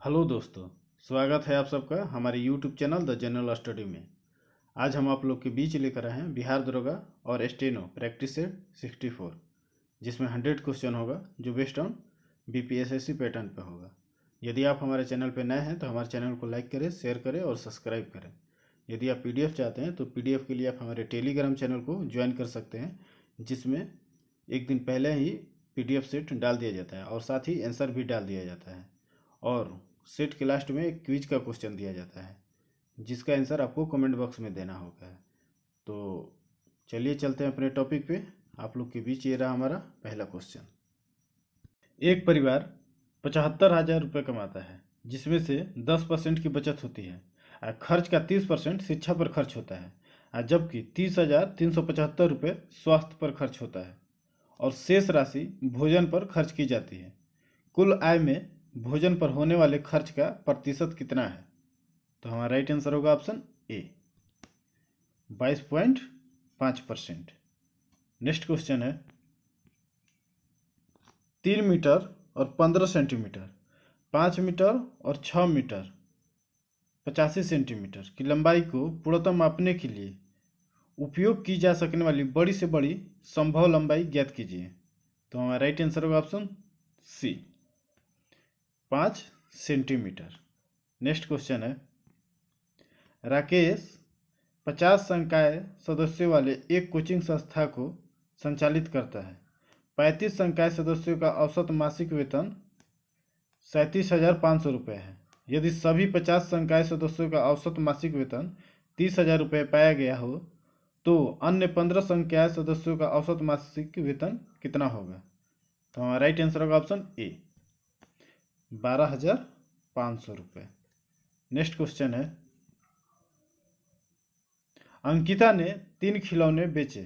Hello दोस्तों, स्वागत है आप सबका हमारे YouTube channel the general study में। आज हम आप लोग के बीच लेकर आए हैं बिहार दरोगा और स्टेनो प्रैक्टिस सेट 64, जिसमें 100 क्वेश्चन होगा जो बेस्ड ऑन बीपीएसएससी पैटर्न पे होगा। यदि आप हमारे चैनल पे नए हैं तो हमारे चैनल को लाइक करें, शेयर करें और सब्सक्राइब करें। यदि आप पीडीएफ चाहते हैं तो पीडीएफ के लिए आप हमारे टेलीग्राम चैनल को ज्वाइन कर सकते हैं, जिसमें एक दिन पहले ही पीडीएफ सेट डाल दिया जाता है और साथ ही आंसर भी डाल दिया जाता है। और सेट के लास्ट में एक क्विज का क्वेश्चन दिया जाता है, जिसका आंसर आपको कमेंट बॉक्स में देना होगा। तो चलिए चलते हैं अपने टॉपिक पे। आप लोग के बीच ये रहा हमारा पहला क्वेश्चन। एक परिवार 75,000 रुपये कमाता है, जिसमें से 10% की बचत होती है और खर्च का 30% शिक्षा पर खर्च होता है, और जबकि 30,375 रुपये स्वास्थ्य पर खर्च होता है और शेष राशि भोजन पर खर्च की जाती है। कुल आय में भोजन पर होने वाले खर्च का प्रतिशत कितना है? तो हमारा राइट आंसर होगा ऑप्शन ए, 22.5%। नेक्स्ट क्वेश्चन है, 3 मीटर और 15 सेंटीमीटर, 5 मीटर और 6 मीटर 85 सेंटीमीटर की लंबाई को पूर्णतः मापने के लिए उपयोग की जा सकने वाली बड़ी से बड़ी संभव लंबाई ज्ञात कीजिए। तो हमारा राइट आंसर होगा option C, 5 centimetre. Next question है, राकेश 50 संकाय सदस्यों वाले एक कोचिंग संस्था को संचालित करता है। 35 संकाय सदस्यों का औसत मासिक वेतन 37,500 रुपये है। यदि सभी 50 संकाय सदस्यों का औसत मासिक वेतन 30,000 रुपये पाया गया हो तो अन्य 15 संकाय सदस्यों का औसत मासिक वेतन कितना होगा? तो हमारा राइट आंसर होगा ऑप्शन ए, 12,500 रुपये। नेक्स्ट क्वेश्चन है, अंकिता ने 3 खिलौने बेचे।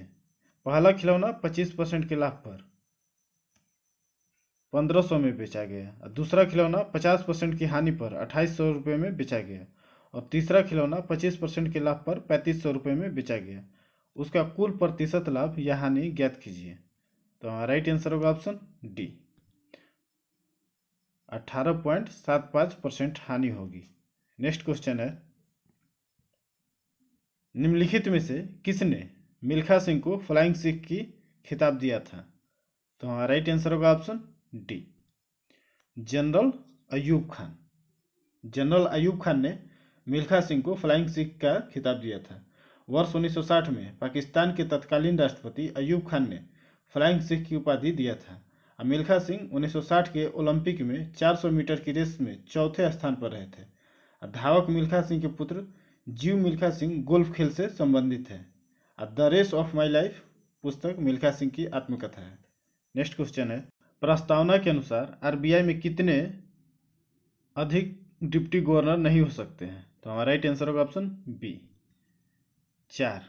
पहला खिलौना 25% के लाभ पर 1500 में बेचा गया और दूसरा खिलौना 50% की हानि पर 2800 रुपये में बेचा गया और तीसरा खिलौना 25% के लाभ पर 3500 रुपये में बेचा गया। उसका कुल प्रतिशत लाभ या हानि ज्ञात कीजिए। तो हमारा राइट आंसर होगा ऑप्शन डी, 18.75% हानि होगी। नेक्स्ट क्वेश्चन है, निम्नलिखित में से किसने मिल्खा सिंह को फ्लाइंग सिख की खिताब दिया था? तो हमारा राइट आंसर होगा option D, general Ayub Khan. General Ayub Khan ने मिल्खा सिंह को फ्लाइंग सिख का खिताब दिया था। वर्ष 1960 में पाकिस्तान के तत्कालीन राष्ट्रपति अयूब खान ने फ्लाइंग सिख की उपाधि दिया था। मिल्खा सिंह 1960 के ओलंपिक में 400 मीटर की रेस में चौथे स्थान पर रहे थे। धावक मिल्खा सिंह के पुत्र जीव मिल्खा सिंह गोल्फ खेल से संबंधित है। The race of my life पुस्तक मिल्खा सिंह की आत्मकथा है। नेक्स्ट क्वेश्चन है, प्रस्तावना के अनुसार आरबीआई में कितने अधिक डिप्टी गवर्नर नहीं हो सकते हैं? तो हमारा राइट आंसर होगा ऑप्शन बी, 4।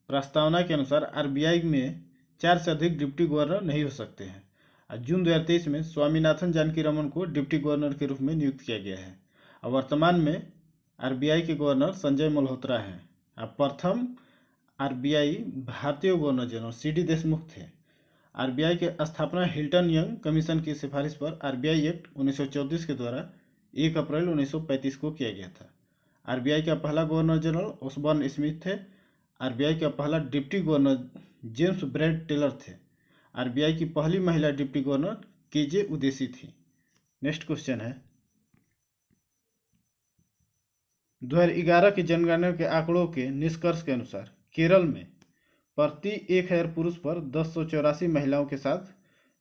प्रस्तावना के अनुसार आरबीआई में 4 से अधिक डिप्टी गवर्नर नहीं हो सकते हैं। जून 2023 में स्वामीनाथन जानकी रमन को डिप्टी गवर्नर के रूप में नियुक्त किया गया है। वर्तमान में आरबीआई के गवर्नर संजय मल्होत्रा हैं। प्रथम आरबीआई भारतीय गवर्नर जनरल सीडी देशमुख थे। आरबीआई के स्थापना हिल्टन यंग कमीशन की सिफारिश पर आरबीआई एक्ट 1934 के द्वारा 1 अप्रैल 1935 को किया गया था। आरबीआई का पहला गवर्नर जनरल ओसबर्न स्मिथ थे। आरबीआई का पहला deputy governor James Brad Taylor थे। आरबीआई की पहली महिला डिप्टी गवर्नर केजे उदेसी थी। नेक्स्ट क्वेश्चन है, 2011 की जनगणना के आंकड़ों के निष्कर्ष के अनुसार केरल में प्रति 1000 पुरुष पर 1084 महिलाओं के साथ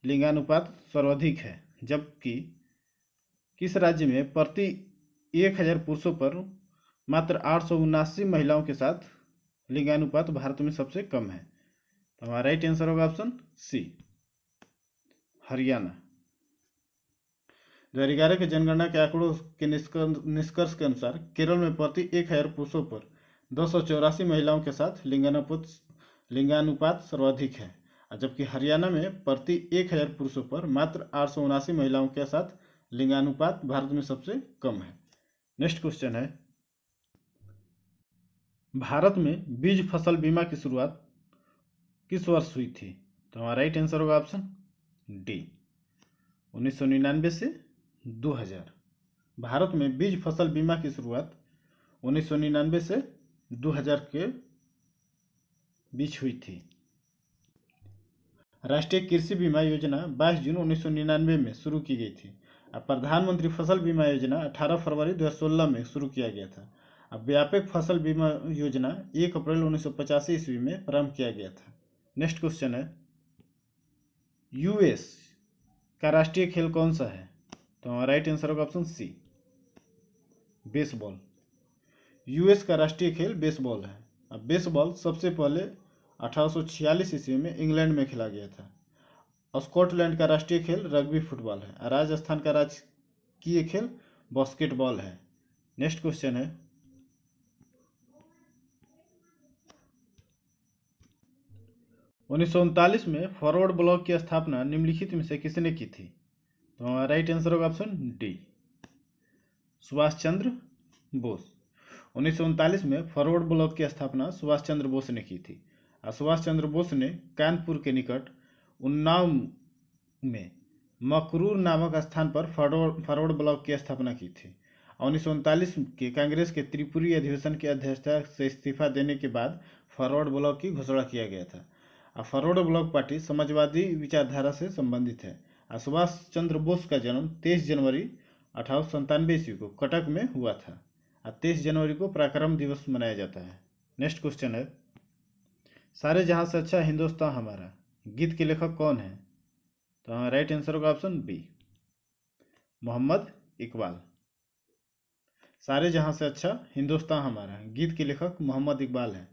लिंगानुपात सर्वाधिक है, जबकि किस राज्य में प्रति 1000 पुरुषों पर मात्र 879 महिलाओं के साथ लिंगानुपात भारत में सबसे कम है? तो हमारा राइट आंसर होगा ऑप्शन सी, हरियाणा। 2011 के जनगणना के आंकड़ों के निष्कर्ष के अनुसार केरल में प्रति 1000 पुरुषों पर 284 महिलाओं के साथ लिंगानुपात सर्वाधिक है, जबकि हरियाणा में प्रति 1000 पुरुषों पर मात्र 879 महिलाओं के साथ लिंगानुपात भारत में सबसे कम है। नेक्स्ट क्वेश्चन है, भारत में बीज फसल बीमा की शुरुआत किस वर्ष हुई थी? तो हमारा राइट आंसर होगा ऑप्शन डी, 1999 से 2000। भारत में बीज फसल बीमा की शुरुआत 1999 से 2000 के बीच हुई थी। राष्ट्रीय कृषि बीमा योजना 22 जून 1999 में शुरू की गई थी। अब प्रधानमंत्री फसल बीमा योजना 18 फरवरी 2016 में शुरू किया गया था। अब व्यापक फसल बीमा योजना 1 अप्रैल 1985 ईस्वी में प्रारंभ किया गया था। नेक्स्ट क्वेश्चन है, यूएस का राष्ट्रीय खेल कौन सा है? तो हमारा राइट आंसर होगा ऑप्शन सी, बेसबॉल। यूएस का राष्ट्रीय खेल बेसबॉल है। अब बेसबॉल सबसे पहले 1846 ईस्वी में इंग्लैंड में खेला गया था। स्कॉटलैंड का राष्ट्रीय खेल रग्बी फुटबॉल है। राजस्थान का राजकीय खेल बास्केटबॉल है। नेक्स्ट क्वेश्चन है, 1939 में फॉरवर्ड ब्लॉक की स्थापना निम्नलिखित में से किसने की थी? तो हमारा राइट आंसर होगा ऑप्शन डी, सुभाष चंद्र बोस। 1939 में फॉरवर्ड ब्लॉक की स्थापना सुभाष चंद्र बोस ने की थी। सुभाष चंद्र बोस ने कानपुर के निकट उन्नाव में मकरूर नामक स्थान पर फॉरवर्ड ब्लॉक की स्थापना की थी। 1939 के कांग्रेस के त्रिपुरी अधिवेशन की अध्यक्षता से इस्तीफा देने के बाद फॉरवर्ड ब्लॉक की घोषणा किया गया था। फॉरवर्ड ब्लॉक पार्टी समाजवादी विचारधारा से संबंधित है। सुभाष चंद्र बोस का जन्म 23 जनवरी 1897 ईस्वी को कटक में हुआ था। 23 जनवरी को पराक्रम दिवस मनाया जाता है। नेक्स्ट क्वेश्चन है, सारे जहां से अच्छा हिंदुस्तान हमारा गीत के लेखक कौन है? तो हमारा राइट आंसर होगा ऑप्शन बी, मोहम्मद इकबाल। सारे जहां से अच्छा हिंदुस्तान हमारा गीत के लेखक मोहम्मद इकबाल है।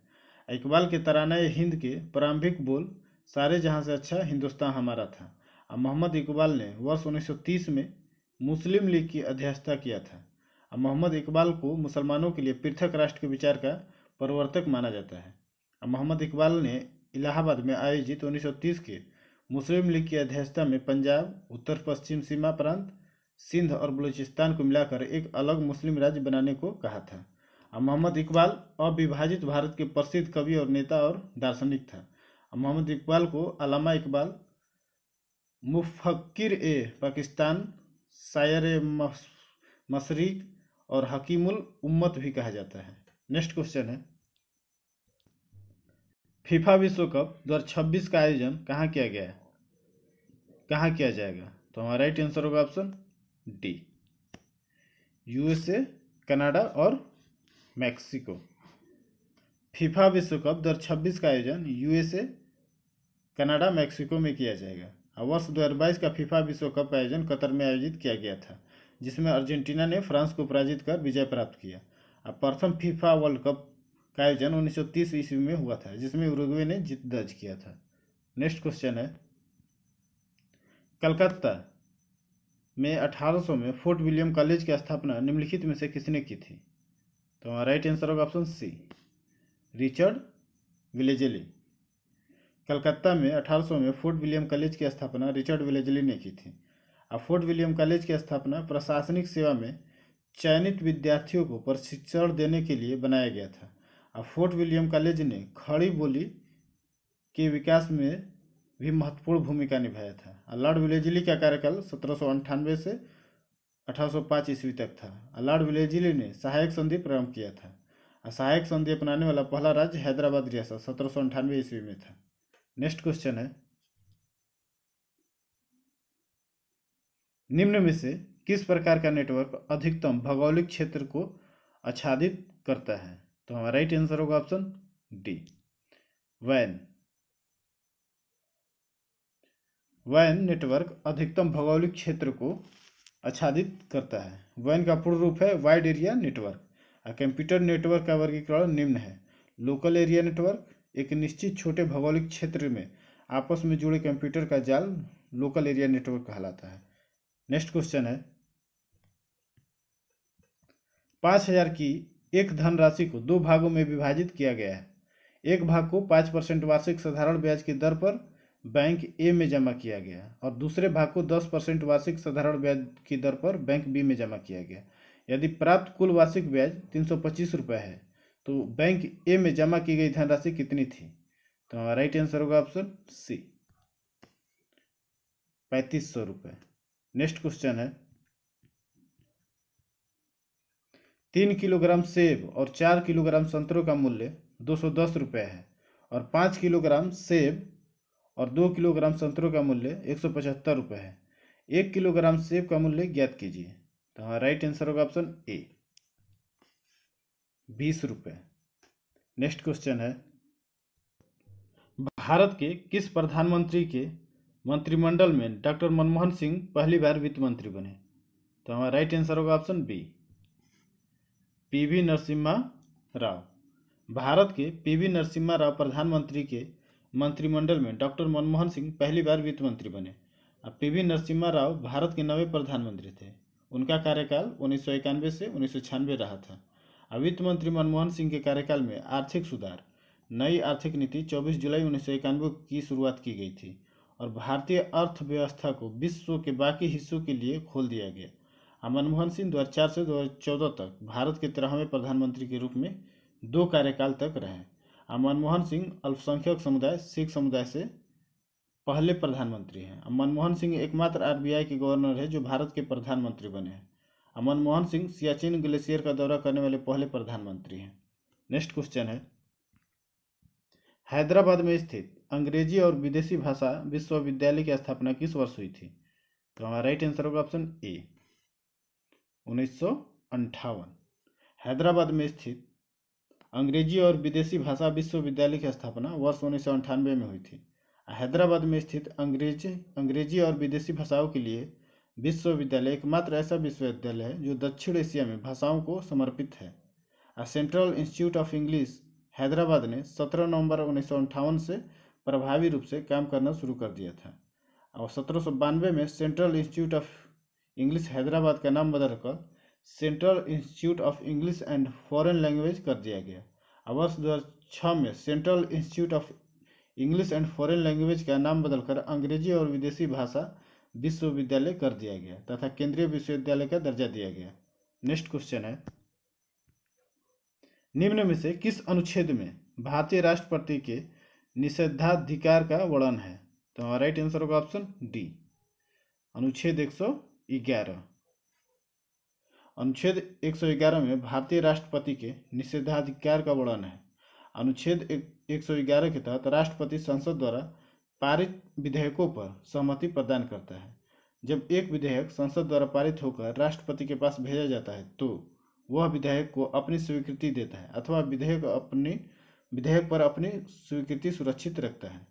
इकबाल के तराना हिंद के प्रारंभिक बोल सारे जहां से अच्छा हिंदुस्तान हमारा था। मोहम्मद इकबाल ने वर्ष 1930 में मुस्लिम लीग की अध्यक्षता किया था। मोहम्मद इकबाल को मुसलमानों के लिए पृथक राष्ट्र के विचार का प्रवर्तक माना जाता है। मोहम्मद इकबाल ने इलाहाबाद में आयोजित 1930 के मुस्लिम लीग की अध्यक्षता में पंजाब, उत्तर पश्चिम सीमा प्रांत, सिंध और बलूचिस्तान को मिलाकर एक अलग मुस्लिम राज्य बनाने को कहा था। मोहम्मद इकबाल अविभाजित भारत के प्रसिद्ध कवि और नेता और दार्शनिक था। मोहम्मद इकबाल को अल्लामा इकबाल, मुफक्किर ए पाकिस्तान, शायर ए मशरिक और हकीमुल उम्मत भी कहा जाता है। नेक्स्ट क्वेश्चन है, फीफा विश्व कप 2026 का आयोजन कहाँ किया गया है? कहाँ किया जाएगा? तो हमारा राइट आंसर होगा ऑप्शन डी, यूएसए, कनाडा और मैक्सिको। फीफा विश्व कप 2026 का आयोजन यूएसए, कनाडा, मैक्सिको में किया जाएगा। वर्ष 2022 का फीफा विश्व कप का आयोजन कतर में आयोजित किया गया था, जिसमें अर्जेंटीना ने फ्रांस को पराजित कर विजय प्राप्त किया। प्रथम फीफा वर्ल्ड कप का आयोजन 1930 ईस्वी में हुआ था, जिसमें उरुग्वे ने जीत दर्ज किया था। नेक्स्ट क्वेश्चन है, कलकत्ता में 1800 में फोर्ट विलियम कॉलेज की स्थापना निम्नलिखित में से किसने की थी? तो हमारा राइट आंसर होगा option C, Richard Wellesley. Calcutta में 1800 में फोर्ट विलियम कॉलेज की स्थापना रिचर्ड विलेजली ने की थी। फोर्ट विलियम कॉलेज की स्थापना प्रशासनिक सेवा में चयनित विद्यार्थियों को प्रशिक्षण देने के लिए बनाया गया था। फोर्ट विलियम कॉलेज ने खड़ी बोली के विकास में भी महत्वपूर्ण भूमिका निभाया था। लॉर्ड विलेजली का कार्यकाल 1798 से 1805 ईस्वी तक था। लॉर्ड विलेजली ने सहायक संधि प्रारंभ किया था। सहायक संधि अपनाने वाला पहला राज्य हैदराबाद रियासत 1798 ईस्वी में था। नेक्स्ट क्वेश्चन है, निम्न में से किस प्रकार का नेटवर्क अधिकतम भौगोलिक क्षेत्र को आच्छादित करता है? तो हमारा राइट आंसर होगा option D, van. Van network अधिकतम भौगोलिक क्षेत्र को आच्छादित करता है। वैन का पूर्ण रूप है wide area network. Computer network का वर्गीकरण निम्न है। लोकल एरिया नेटवर्क, एक निश्चित छोटे भौगोलिक क्षेत्र में आपस में जुड़े कंप्यूटर का जाल लोकल एरिया नेटवर्क कहलाता है। नेक्स्ट क्वेश्चन है, 5000 की एक धनराशि को दो भागों में विभाजित किया गया है। एक भाग को 5% वार्षिक साधारण ब्याज की दर पर बैंक ए में जमा किया गया और दूसरे भाग को 10% वार्षिक साधारण ब्याज की दर पर बैंक बी में जमा किया गया। यदि प्राप्त कुल वार्षिक ब्याज 325 रुपये है तो बैंक ए में जमा की गई धनराशि कितनी थी? तो हमारा राइट आंसर होगा ऑप्शन सी, 3500 रुपये। नेक्स्ट क्वेश्चन है, 3 किलोग्राम सेब और 4 किलोग्राम संतरों का मूल्य 210 रुपये है और 5 किलोग्राम सेब और 2 किलोग्राम संतरों का मूल्य 175 रुपये है। 1 किलोग्राम सेब का मूल्य ज्ञात कीजिए। तो हमारा राइट आंसर होगा ऑप्शन ए, 20 रुपये। नेक्स्ट क्वेश्चन है, भारत के किस प्रधानमंत्री के मंत्रिमंडल में डॉक्टर मनमोहन सिंह पहली बार वित्त मंत्री बने? तो हमारा राइट आंसर होगा option B, PV Narasimha Rao. Bharat के पीवी नरसिम्हा राव प्रधानमंत्री के मंत्रिमंडल में डॉक्टर मनमोहन सिंह पहली बार वित्त मंत्री बने। अब पीवी नरसिम्हा राव भारत के 9वें प्रधानमंत्री थे। उनका कार्यकाल 1991 से 1996 रहा था। अब वित्त मंत्री मनमोहन सिंह के कार्यकाल में आर्थिक सुधार, नई आर्थिक नीति 24 जुलाई 1991 की शुरुआत की गई थी और भारतीय अर्थव्यवस्था को विश्व के बाकी हिस्सों के लिए खोल दिया गया। मनमोहन सिंह 2004 से 2014 तक भारत के 13वें प्रधानमंत्री के रूप में 2 कार्यकाल तक रहे। मनमोहन सिंह अल्पसंख्यक समुदाय सिख समुदाय से पहले प्रधानमंत्री हैं। मनमोहन सिंह एकमात्र आरबीआई के गवर्नर है जो भारत के प्रधानमंत्री बने हैं। मनमोहन सिंह सियाचिन ग्लेशियर का दौरा करने वाले पहले प्रधानमंत्री हैं। नेक्स्ट क्वेश्चन है, हैदराबाद में स्थित अंग्रेजी और विदेशी भाषा विश्वविद्यालय की स्थापना किस वर्ष हुई थी? तो हमारा राइट आंसर होगा ऑप्शन ए, 1958। हैदराबाद में स्थित अंग्रेजी और विदेशी भाषा विश्वविद्यालय की स्थापना वर्ष 1998 में हुई थी। हैदराबाद में स्थित अंग्रेजी और विदेशी भाषाओं के लिए विश्वविद्यालय एकमात्र ऐसा विश्वविद्यालय है जो दक्षिण एशिया में भाषाओं को समर्पित है। Central institute of English Hyderabad ने 17 नवंबर 1958 से प्रभावी रूप से काम करना शुरू कर दिया था और 1792 में central institute of English Hyderabad का नाम बदलकर central institute of English and foreign language कर दिया गया। वर्ष 2006 में central institute of English and foreign language का नाम बदलकर अंग्रेजी और विदेशी भाषा विश्वविद्यालय कर दिया गया तथा केंद्रीय विश्वविद्यालय का दर्जा दिया गया। नेक्स्ट क्वेश्चन है, निम्न में से किस अनुच्छेद में भारतीय राष्ट्रपति के निषेधाधिकार का वर्णन है? तो हमारा राइट आंसर होगा ऑप्शन डी, अनुच्छेद 111। अनुच्छेद 111 में भारतीय राष्ट्रपति के निषेधाधिकार का वर्णन है। अनुच्छेद 111 के तहत राष्ट्रपति संसद द्वारा पारित विधेयकों पर सहमति प्रदान करता है। जब एक विधेयक संसद द्वारा पारित होकर राष्ट्रपति के पास भेजा जाता है तो वह विधेयक को अपनी स्वीकृति देता है अथवा विधेयक पर अपनी स्वीकृति सुरक्षित रखता है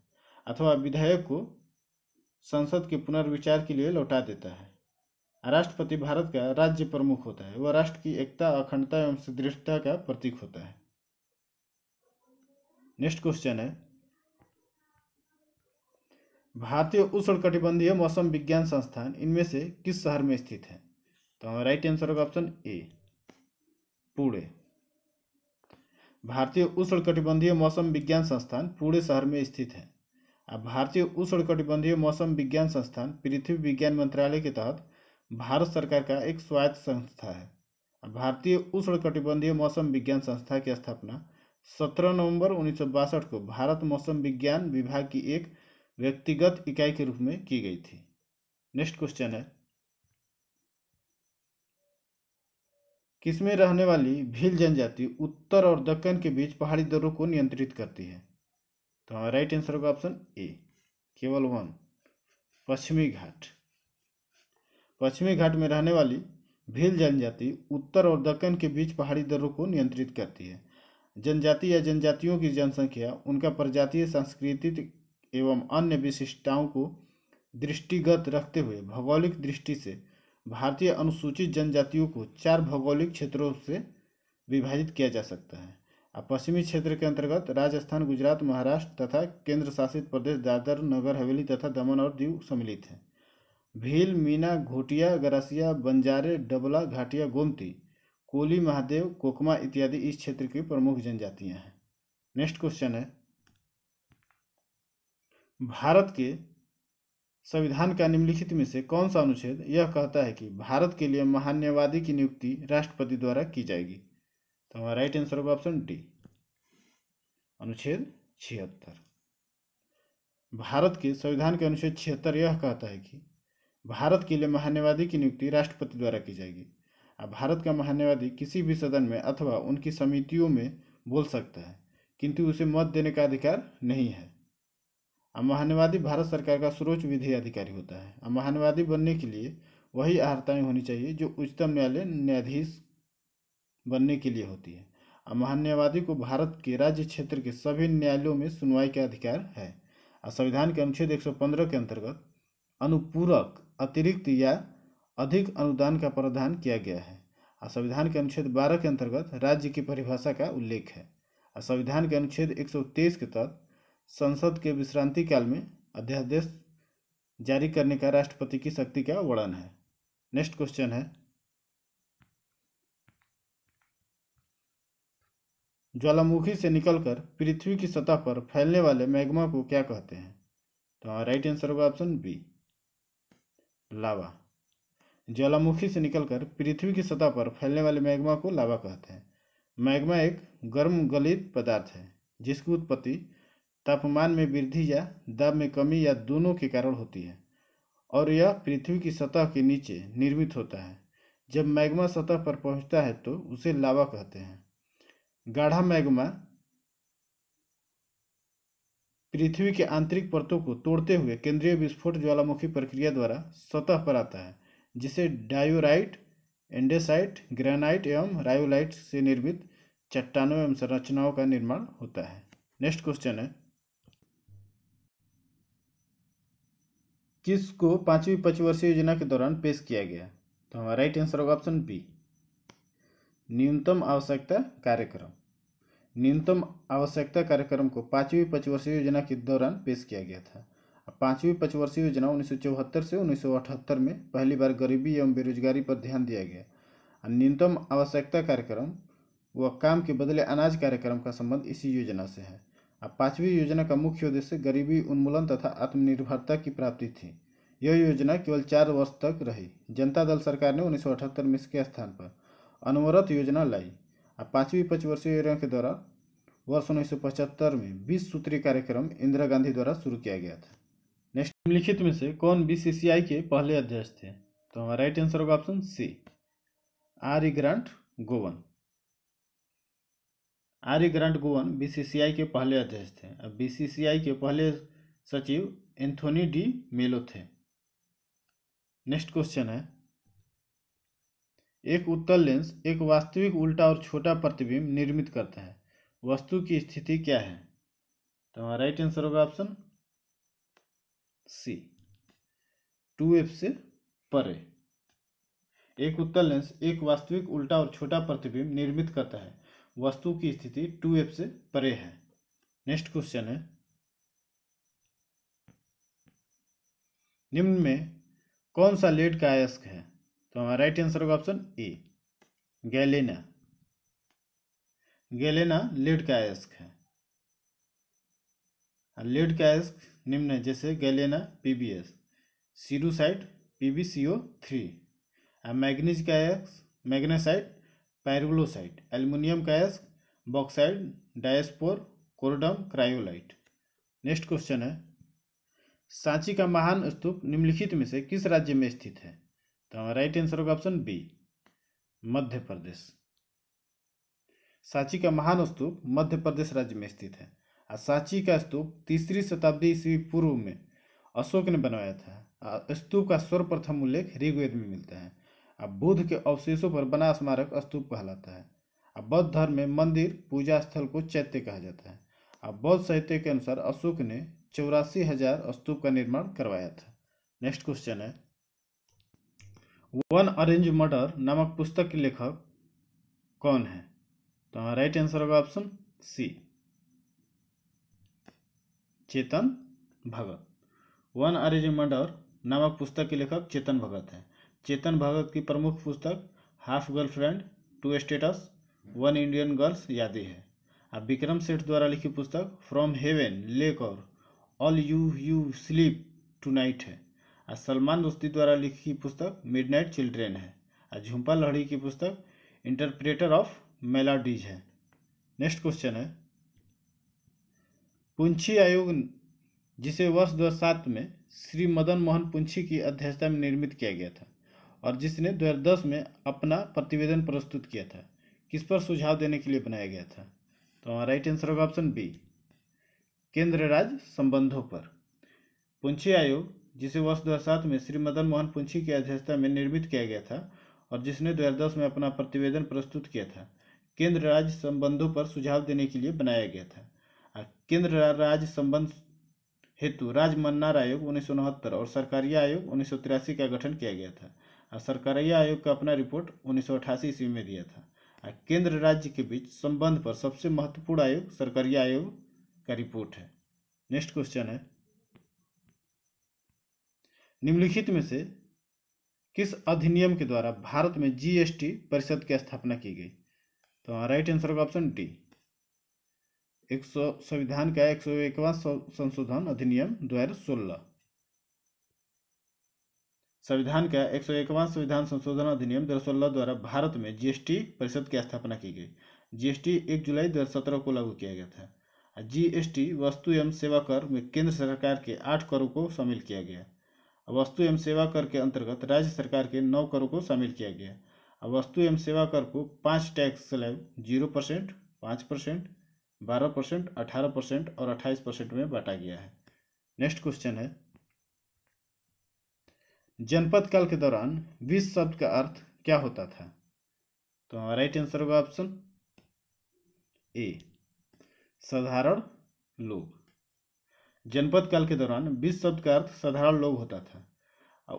अथवा विधेयक को संसद के पुनर्विचार के लिए लौटा देता है। राष्ट्रपति भारत का राज्य प्रमुख होता है। वह राष्ट्र की एकता, अखंडता एवं सुदृढ़ता का प्रतीक होता है। नेक्स्ट क्वेश्चन है, भारतीय उष्णकटिबंधीय मौसम विज्ञान संस्थान इनमें से किस शहर में स्थित है? तो हमारा राइट आंसर होगा ऑप्शन ए, पुणे। भारतीय उष्णकटिबंधीय मौसम विज्ञान संस्थान पुणे शहर में स्थित है। अब भारतीय उष्णकटिबंधीय मौसम विज्ञान संस्थान पृथ्वी विज्ञान मंत्रालय के तहत भारत सरकार का एक स्वायत्त संस्था है। भारतीय उष्णकटिबंधीय मौसम विज्ञान संस्था की स्थापना 17 नवंबर 1962 को भारत मौसम विज्ञान विभाग की एक व्यक्तिगत इकाई के रूप में की गई थी। नेक्स्ट क्वेश्चन है, किसमें रहने वाली भील जनजाति उत्तर और दक्कन के बीच पहाड़ी दर्रों को नियंत्रित करती है? तो हमारा राइट आंसर होगा ऑप्शन ए, केवल 1, पश्चिमी घाट। पश्चिमी घाट में रहने वाली भील जनजाति उत्तर और दक्कन के बीच पहाड़ी दर्रों को नियंत्रित करती है। जनजाति या जनजातियों की जनसंख्या, उनका प्रजातीय, सांस्कृतिक एवं अन्य विशिष्टताओं को दृष्टिगत रखते हुए भौगोलिक दृष्टि से भारतीय अनुसूचित जनजातियों को 4 भौगोलिक क्षेत्रों से विभाजित किया जा सकता है। अब पश्चिमी क्षेत्र के अंतर्गत राजस्थान, गुजरात, महाराष्ट्र तथा केंद्र शासित प्रदेश दादर नगर हवेली तथा दमन और दीव सम्मिलित हैं। भील, मीना, घोटिया, गरासिया, बंजारे, डबला, घाटिया, गोमती, कोली, महादेव, कोकमा इत्यादि इस क्षेत्र की प्रमुख जनजातियां हैं। नेक्स्ट क्वेश्चन है, भारत के संविधान का निम्नलिखित में से कौन सा अनुच्छेद यह कहता है कि भारत के लिए महान्यायवादी की नियुक्ति राष्ट्रपति द्वारा की जाएगी? तो हमारा राइट आंसर होगा ऑप्शन डी, अनुच्छेद 76। भारत के संविधान के अनुच्छेद 76 यह कहता है कि भारत के लिए महान्यायवादी की नियुक्ति राष्ट्रपति द्वारा की जाएगी। अब भारत का महान्यायवादी किसी भी सदन में अथवा उनकी समितियों में बोल सकता है, किंतु उसे मत देने का अधिकार नहीं है। अब महान्यायवादी भारत सरकार का सर्वोच्च विधि अधिकारी होता है। अब महान्यायवादी बनने के लिए वही अर्हताएं होनी चाहिए जो उच्चतम न्यायालय न्यायाधीश बनने के लिए होती है। अब महान्यायवादी को भारत के राज्य क्षेत्र के सभी न्यायालयों में सुनवाई का अधिकार है। संविधान के अनुच्छेद 115 के अंतर्गत अनुपूरक, अतिरिक्त या अधिक अनुदान का प्रावधान किया गया है। संविधान के अनुच्छेद 12 के अंतर्गत राज्य की परिभाषा का उल्लेख है। संविधान के अनुच्छेद 123 के तहत संसद के विश्रांति काल में अध्यादेश जारी करने का राष्ट्रपति की शक्ति का वर्णन है। नेक्स्ट क्वेश्चन है, ज्वालामुखी से निकलकर पृथ्वी की सतह पर फैलने वाले मैग्मा को क्या कहते हैं? तो हमारा राइट आंसर होगा ऑप्शन बी, लावा। ज्वालामुखी से निकलकर पृथ्वी की सतह पर फैलने वाले मैग्मा को लावा कहते हैं। मैग्मा एक गर्म गलित पदार्थ है जिसकी उत्पत्ति तापमान में वृद्धि या दाब में कमी या दोनों के कारण होती है और यह पृथ्वी की सतह के नीचे निर्मित होता है। जब मैग्मा सतह पर पहुंचता है तो उसे लावा कहते हैं। गाढ़ा मैग्मा पृथ्वी के आंतरिक परतों को तोड़ते हुए केंद्रीय विस्फोट ज्वालामुखी प्रक्रिया द्वारा सतह पर आता है, जिसे डायोराइट, एंडेसाइट, ग्रेनाइट एवं रायोलाइट से निर्मित चट्टानों एवं संरचनाओं का निर्माण होता है। नेक्स्ट क्वेश्चन है, किसको 5वीं पंचवर्षीय योजना के दौरान पेश किया गया? तो हमारा राइट आंसर होगा ऑप्शन बी, न्यूनतम आवश्यकता कार्यक्रम। न्यूनतम आवश्यकता कार्यक्रम को 5वीं पंचवर्षीय योजना के दौरान पेश किया गया था। 5वीं पंचवर्षीय योजना 1974 से 1978 में पहली बार गरीबी एवं बेरोजगारी पर ध्यान दिया गया। न्यूनतम आवश्यकता कार्यक्रम व काम के बदले अनाज कार्यक्रम का संबंध इसी योजना से है। 5वीं योजना का मुख्य उद्देश्य गरीबी उन्मूलन तथा आत्मनिर्भरता की प्राप्ति थी। यह योजना केवल 4 वर्ष तक रही। जनता दल सरकार ने 1978 में इसके स्थान पर अनवरत योजना लाई। 5वीं पंचवर्षीय योजना के दौरान वर्ष 1975 में 20 सूत्रीय कार्यक्रम इंदिरा गांधी द्वारा शुरू किया गया था। नेक्स्ट, निम्नलिखित में से कौन बीसीसीआई के पहले अध्यक्ष थे? तो हमारा राइट आंसर होगा option C, R E Grant Govan. R E Grant Govan BCCI के पहले अध्यक्ष थे। अब बीसीसीआई के पहले सचिव एंथोनी डी मेलो थे। नेक्स्ट क्वेश्चन है, एक उत्तल लेंस एक वास्तविक उल्टा और छोटा प्रतिबिंब निर्मित करता है, वस्तु की स्थिति क्या है? तो हमारा राइट आंसर होगा ऑप्शन सी, 2f से परे। एक उत्तल लेंस एक वास्तविक उल्टा और छोटा प्रतिबिंब निर्मित करता है, वस्तु की स्थिति 2f से परे है। नेक्स्ट क्वेश्चन है, निम्न में कौन सा लेड का अयस्क है? तो हमारा राइट आंसर होगा option A, galena. Galena lead का अयस्क है। लेड का अयस्क निम्न है, जैसे गैलेना पीबीएस, सीरूसाइट PbCO3, मैग्नीज का अयस्क मैग्नेसाइट पायरोग्लोसाइट, एल्युमिनियम का अयस्क bauxite diaspore corundum cryolite. Next question है, सांची का महान स्तूप निम्नलिखित में से किस राज्य में स्थित है? तो हमारा राइट आंसर होगा ऑप्शन बी, मध्य प्रदेश। सांची का महान स्तूप मध्य प्रदेश राज्य में स्थित है। सांची का स्तूप 3री शताब्दी ईस्वी पूर्व में अशोक ने बनवाया था। स्तूप का सर्वप्रथम उल्लेख ऋग्वेद में मिलता है। अब बुद्ध के अवशेषों पर बना स्मारक स्तूप कहलाता है। अब बौद्ध धर्म में मंदिर पूजा स्थल को चैत्य कहा जाता है। अब बौद्ध साहित्य के अनुसार अशोक ने 84,000 स्तूप का निर्माण करवाया था। नेक्स्ट क्वेश्चन है, वन अरेंज मर्डर नामक पुस्तक के लेखक कौन है? तो हमारा राइट आंसर होगा ऑप्शन सी, Chetan Bhagat. One arrange murder नामक पुस्तक के लेखक चेतन भगत है। चेतन भगत की प्रमुख पुस्तक half girlfriend, 2 status, 1 Indian girls यादें है। अब विक्रम सेठ द्वारा लिखी पुस्तक फ्रॉम हेवन लेक और ऑल यू स्लीप टुनाइट है। सलमान रुश्दी द्वारा लिखी पुस्तक मिडनाइट चिल्ड्रेन है। झुम्पा लाहिड़ी की पुस्तक इंटरप्रेटर ऑफ मेलोडीज है। नेक्स्ट क्वेश्चन है, पुंछी आयोग जिसे वर्ष 2007 में श्री मदन मोहन पुंछी की अध्यक्षता में निर्मित किया गया था, और जिसने 2010 में अपना प्रतिवेदन प्रस्तुत किया था। किस पर सुझाव देने के लिए बनाया गया था? तो हमारा राइट आंसर होगा ऑप्शन बी, केंद्र राज्य संबंधों पर। पुंछी आयोग, जिसे वर्ष 2007 में श्री मदन मोहन पुंछी की अध्यक्षता में निर्मित किया गया था और जिसने 2010 में अपना प्रतिवेदन प्रस्तुत किया था, केंद्र राज्य संबंधों पर सुझाव देने के लिए बनाया गया था। केंद्र राज्य संबंध हेतु राजमन्नार आयोग 1969 और सरकारिया आयोग 1983 का गठन किया गया था। सरकारिया आयोग का अपना रिपोर्ट 1988 ईस्वी में दिया था। केंद्र राज्य के बीच संबंध पर सबसे महत्वपूर्ण आयोग सरकारिया आयोग का रिपोर्ट है। नेक्स्ट क्वेश्चन है, निम्नलिखित में से किस अधिनियम के द्वारा भारत में जीएसटी परिषद की स्थापना की गई? तो राइट आंसर होगा ऑप्शन डी, संविधान का 101वां संशोधन अधिनियम 2016। संविधान का 101वां संविधान संशोधन अधिनियम 2016 द्वारा भारत में जीएसटी परिषद की स्थापना की गई। जीएसटी 1 जुलाई 2017 को लागू किया गया था। जीएसटी वस्तु एवं सेवा कर में केंद्र सरकार के 8 करों को शामिल किया गया। वस्तु एवं सेवा कर के अंतर्गत राज्य सरकार के 9 करों को शामिल किया गया। वस्तु एवं सेवा कर को 5 टैक्स स्लैब 0%, 5%, 12%, 18% और 28% में बांटा गया है। नेक्स्ट क्वेश्चन है, जनपद काल के दौरान 20 शब्द का अर्थ क्या होता था? तो राइट आंसर होगा ऑप्शन ए, साधारण लोग। जनपद काल के दौरान 20 शब्द का अर्थ साधारण लोग होता था।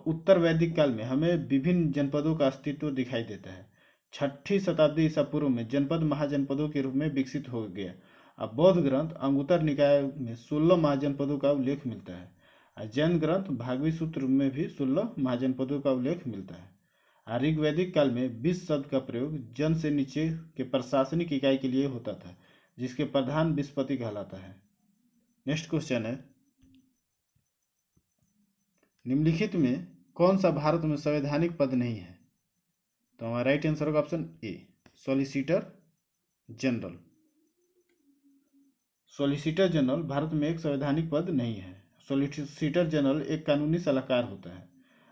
उत्तर वैदिक काल में हमें विभिन्न जनपदों का अस्तित्व दिखाई देता है। 6ठी शताब्दी ईसा पूर्व में जनपद महाजनपदों के रूप में विकसित हो गया। अब बौद्ध ग्रंथ अंगुत्तर निकाय में 16 महाजनपदों का उल्लेख मिलता है। जैन ग्रंथ भागवी सूत्र में भी 16 महाजनपदों का उल्लेख मिलता है। ऋग्वैदिक काल में 20 शब्द का प्रयोग जन से नीचे के प्रशासनिक इकाई के लिए होता था, जिसके प्रधान विस्पति कहलाता है। नेक्स्ट क्वेश्चन है, निम्नलिखित में कौन सा भारत में संवैधानिक पद नहीं है? तो हमारा राइट आंसर होगा ऑप्शन ए, solicitor general. Solicitor general Bharat में एक संवैधानिक पद नहीं है। सॉलिसिटर जनरल एक कानूनी सलाहकार होता है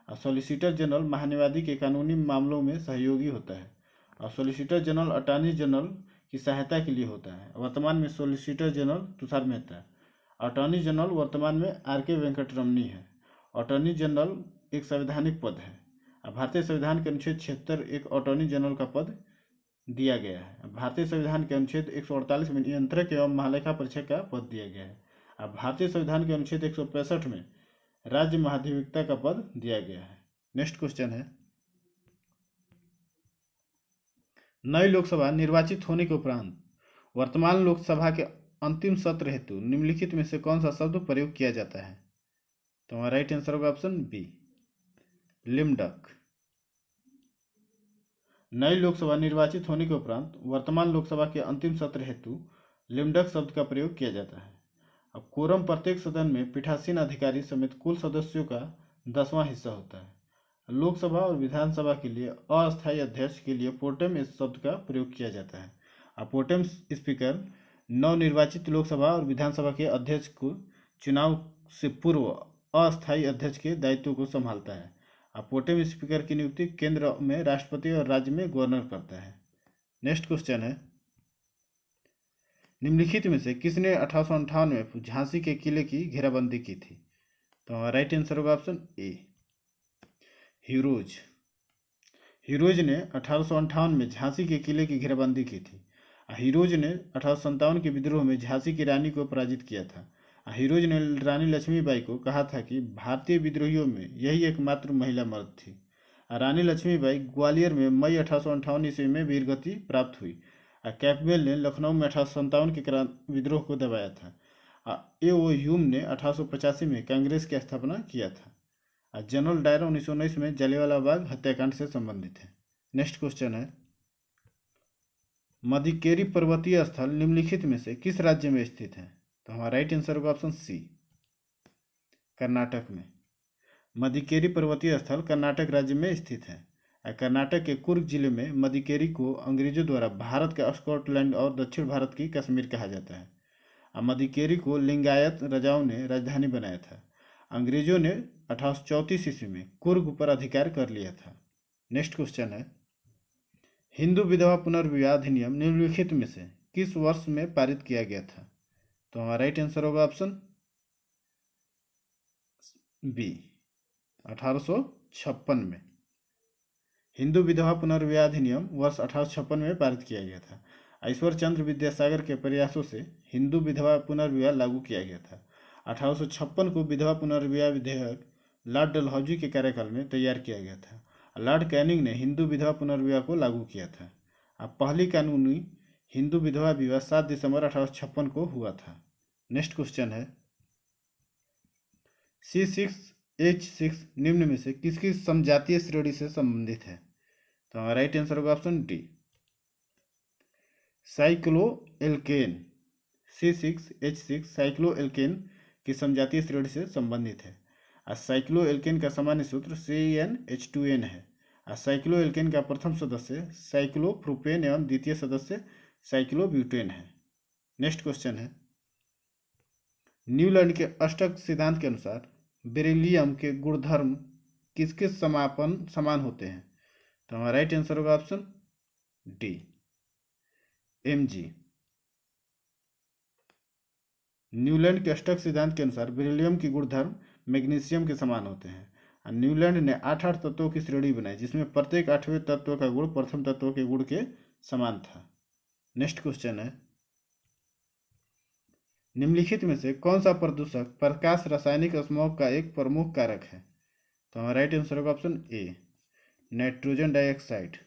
और सॉलिसिटर जनरल महान्यायवादी के कानूनी मामलों में सहयोगी होता है और सॉलिसिटर जनरल अटॉर्नी जनरल की सहायता के लिए होता है। वर्तमान में सॉलिसिटर जनरल तुषार मेहता है। अटॉर्नी जनरल वर्तमान में आर.के. वेंकटरमणी है। अटॉर्नी जनरल एक संवैधानिक पद है। भारतीय संविधान के अनुच्छेद 76 एक अटॉर्नी जनरल का पद दिया गया है। भारतीय संविधान के अनुच्छेद 148 में नियंत्रक एवं महालेखा परीक्षक का पद दिया गया है। भारतीय संविधान के अनुच्छेद 165 में राज्य महाधिवक्ता का पद दिया गया है। नेक्स्ट क्वेश्चन है, नई लोकसभा निर्वाचित होने के उपरांत वर्तमान लोकसभा के अंतिम सत्र हेतु निम्नलिखित में से कौन सा शब्द प्रयोग किया जाता है? तो हमारा राइट आंसर होगा ऑप्शन बी, लिमडक। नई लोकसभा निर्वाचित होने के उपरांत वर्तमान लोकसभा के अंतिम सत्र हेतु लिमडक शब्द का प्रयोग किया जाता है। अब कोरम प्रत्येक सदन में पीठासीन अधिकारी समेत कुल सदस्यों का 10वां हिस्सा होता है। लोकसभा और विधानसभा के लिए अस्थायी अध्यक्ष के लिए पोर्टेम इस शब्द का प्रयोग किया जाता है। अब पोर्टेम स्पीकर नवनिर्वाचित लोकसभा और विधानसभा के अध्यक्ष को चुनाव से पूर्व अस्थायी अध्यक्ष के दायित्व को संभालता है। अब पोर्टेम स्पीकर की नियुक्ति केंद्र में राष्ट्रपति और राज्य में गवर्नर करता है। नेक्स्ट क्वेश्चन है, निम्नलिखित में से किसने 1858 में झांसी के किले की घेराबंदी की थी? तो राइट आंसर होगा ऑप्शन ए, हीरोज। हीरोज ने 1858 में झांसी के किले की घेराबंदी की थी। हीरोज ने 1857 के विद्रोह में झांसी की रानी को पराजित किया था। हीरोज ने रानी लक्ष्मीबाई को कहा था कि भारतीय विद्रोहियों में यही एकमात्र महिला मर्द थी। रानी लक्ष्मीबाई ग्वालियर में मई 1858 ईस्वी में वीरगति प्राप्त हुई। कैंपबेल ने लखनऊ में 1857 के विद्रोह को दबाया था। ए.ओ. ह्यूम ने 1885 में कांग्रेस की स्थापना किया था। जनरल डायर 1919 में जलियांवाला बाग हत्याकांड से संबंधित है। नेक्स्ट क्वेश्चन है, मदिकेरी पर्वतीय स्थल निम्नलिखित में से किस राज्य में स्थित है? तो हमारा राइट आंसर होगा ऑप्शन सी, कर्नाटक में। मदिकेरी पर्वतीय स्थल कर्नाटक राज्य में स्थित है। कर्नाटक के कुर्ग जिले में मदिकेरी को अंग्रेजों द्वारा भारत का स्कॉटलैंड और दक्षिण भारत की कश्मीर कहा जाता है। मदिकेरी को लिंगायत राजाओं ने राजधानी बनाया था। अंग्रेजों ने 1834 ईस्वी में कुर्ग पर अधिकार कर लिया था। नेक्स्ट क्वेश्चन है, हिंदू विधवा पुनर्विवाह अधिनियम निम्नलिखित में से किस वर्ष में पारित किया गया था? तो हमारा राइट आंसर होगा ऑप्शन बी, 1856 में। हिंदू विधवा पुनर्विवाह अधिनियम वर्ष 1856 में पारित किया गया था। ईश्वर चंद्र विद्यासागर के प्रयासों से हिंदू विधवा पुनर्विवाह लागू किया गया था। 1856 को विधवा पुनर्विवाह विधेयक लॉर्ड डलहौजी के कार्यकाल में तैयार किया गया था। लॉर्ड कैनिंग ने हिंदू विधवा पुनर्विवाह को लागू किया था। अब पहली कानूनी हिंदू विधवा विवाह 7 दिसंबर 1856 को हुआ था। नेक्स्ट क्वेश्चन है, C6H6 निम्न में से किसकी समजातीय श्रेणी से संबंधित है? तो हमारा राइट आंसर होगा option D, cycloalkane. C6H6 cycloalkane की समजातीय श्रेणी से संबंधित है। साइक्लोएल्केन का सामान्य सूत्र CnH2n है। साइक्लोएल्केन का प्रथम सदस्य साइक्लोप्रोपेन एवं द्वितीय सदस्य साइक्लोब्यूटेन है। नेक्स्ट क्वेश्चन है, न्यूलैंड के अष्टक सिद्धांत के अनुसार बेरिलियम के गुणधर्म किसके समान होते हैं? तो हमारा राइट आंसर होगा ऑप्शन डी, Mg। न्यूलैंड के अष्टक सिद्धांत के अनुसार बेरिलियम के गुणधर्म मैग्नीशियम के समान होते हैं। न्यूलैंड ने 8 तत्वों की श्रेणी बनाई जिसमें प्रत्येक 8वें तत्व का गुण प्रथम तत्व के गुण के समान था। नेक्स्ट क्वेश्चन है, निम्नलिखित में से कौन सा प्रदूषक प्रकाश रासायनिक स्मॉग का एक प्रमुख कारक है? तो हमारा राइट आंसर होगा ऑप्शन ए, नाइट्रोजन डाइऑक्साइड।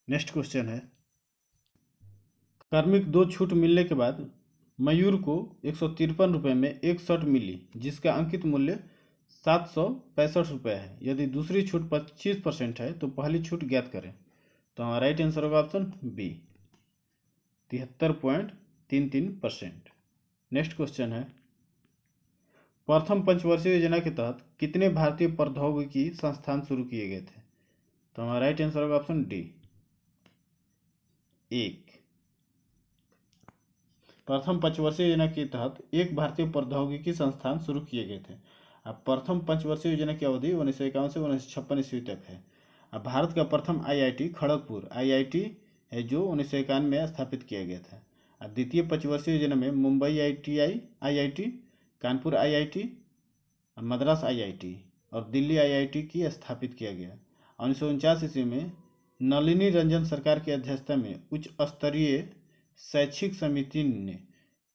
नेक्स्ट क्वेश्चन है, कार्मिक 2 छूट मिलने के बाद मयूर को 153 रुपये में एक शर्ट मिली जिसका अंकित मूल्य 765 रुपये है। यदि दूसरी छूट 25% है तो पहली छूट ज्ञात करें। तो हमारा राइट आंसर होगा ऑप्शन बी, 73.33%। नेक्स्ट क्वेश्चन है, प्रथम पंचवर्षीय योजना के तहत कितने भारतीय प्रौद्योगिकी संस्थान शुरू किए गए थे? तो हमारा राइट आंसर होगा ऑप्शन डी, 1। प्रथम पंचवर्षीय योजना के तहत एक भारतीय प्रौद्योगिकी संस्थान शुरू किए गए थे। अब प्रथम पंचवर्षीय योजना की अवधि 1951 से 1956 ईस्वी तक है। अब भारत का प्रथम IIT खड़गपुर IIT है जो 1951 में स्थापित किया गया था। अब द्वितीय पंचवर्षीय योजना में Mumbai IIT, Kanpur IIT, Madras IIT और दिल्ली IIT की स्थापित किया गया। 1949 ईस्वी में नलिनी रंजन सरकार की अध्यक्षता में उच्च स्तरीय शैक्षिक समिति ने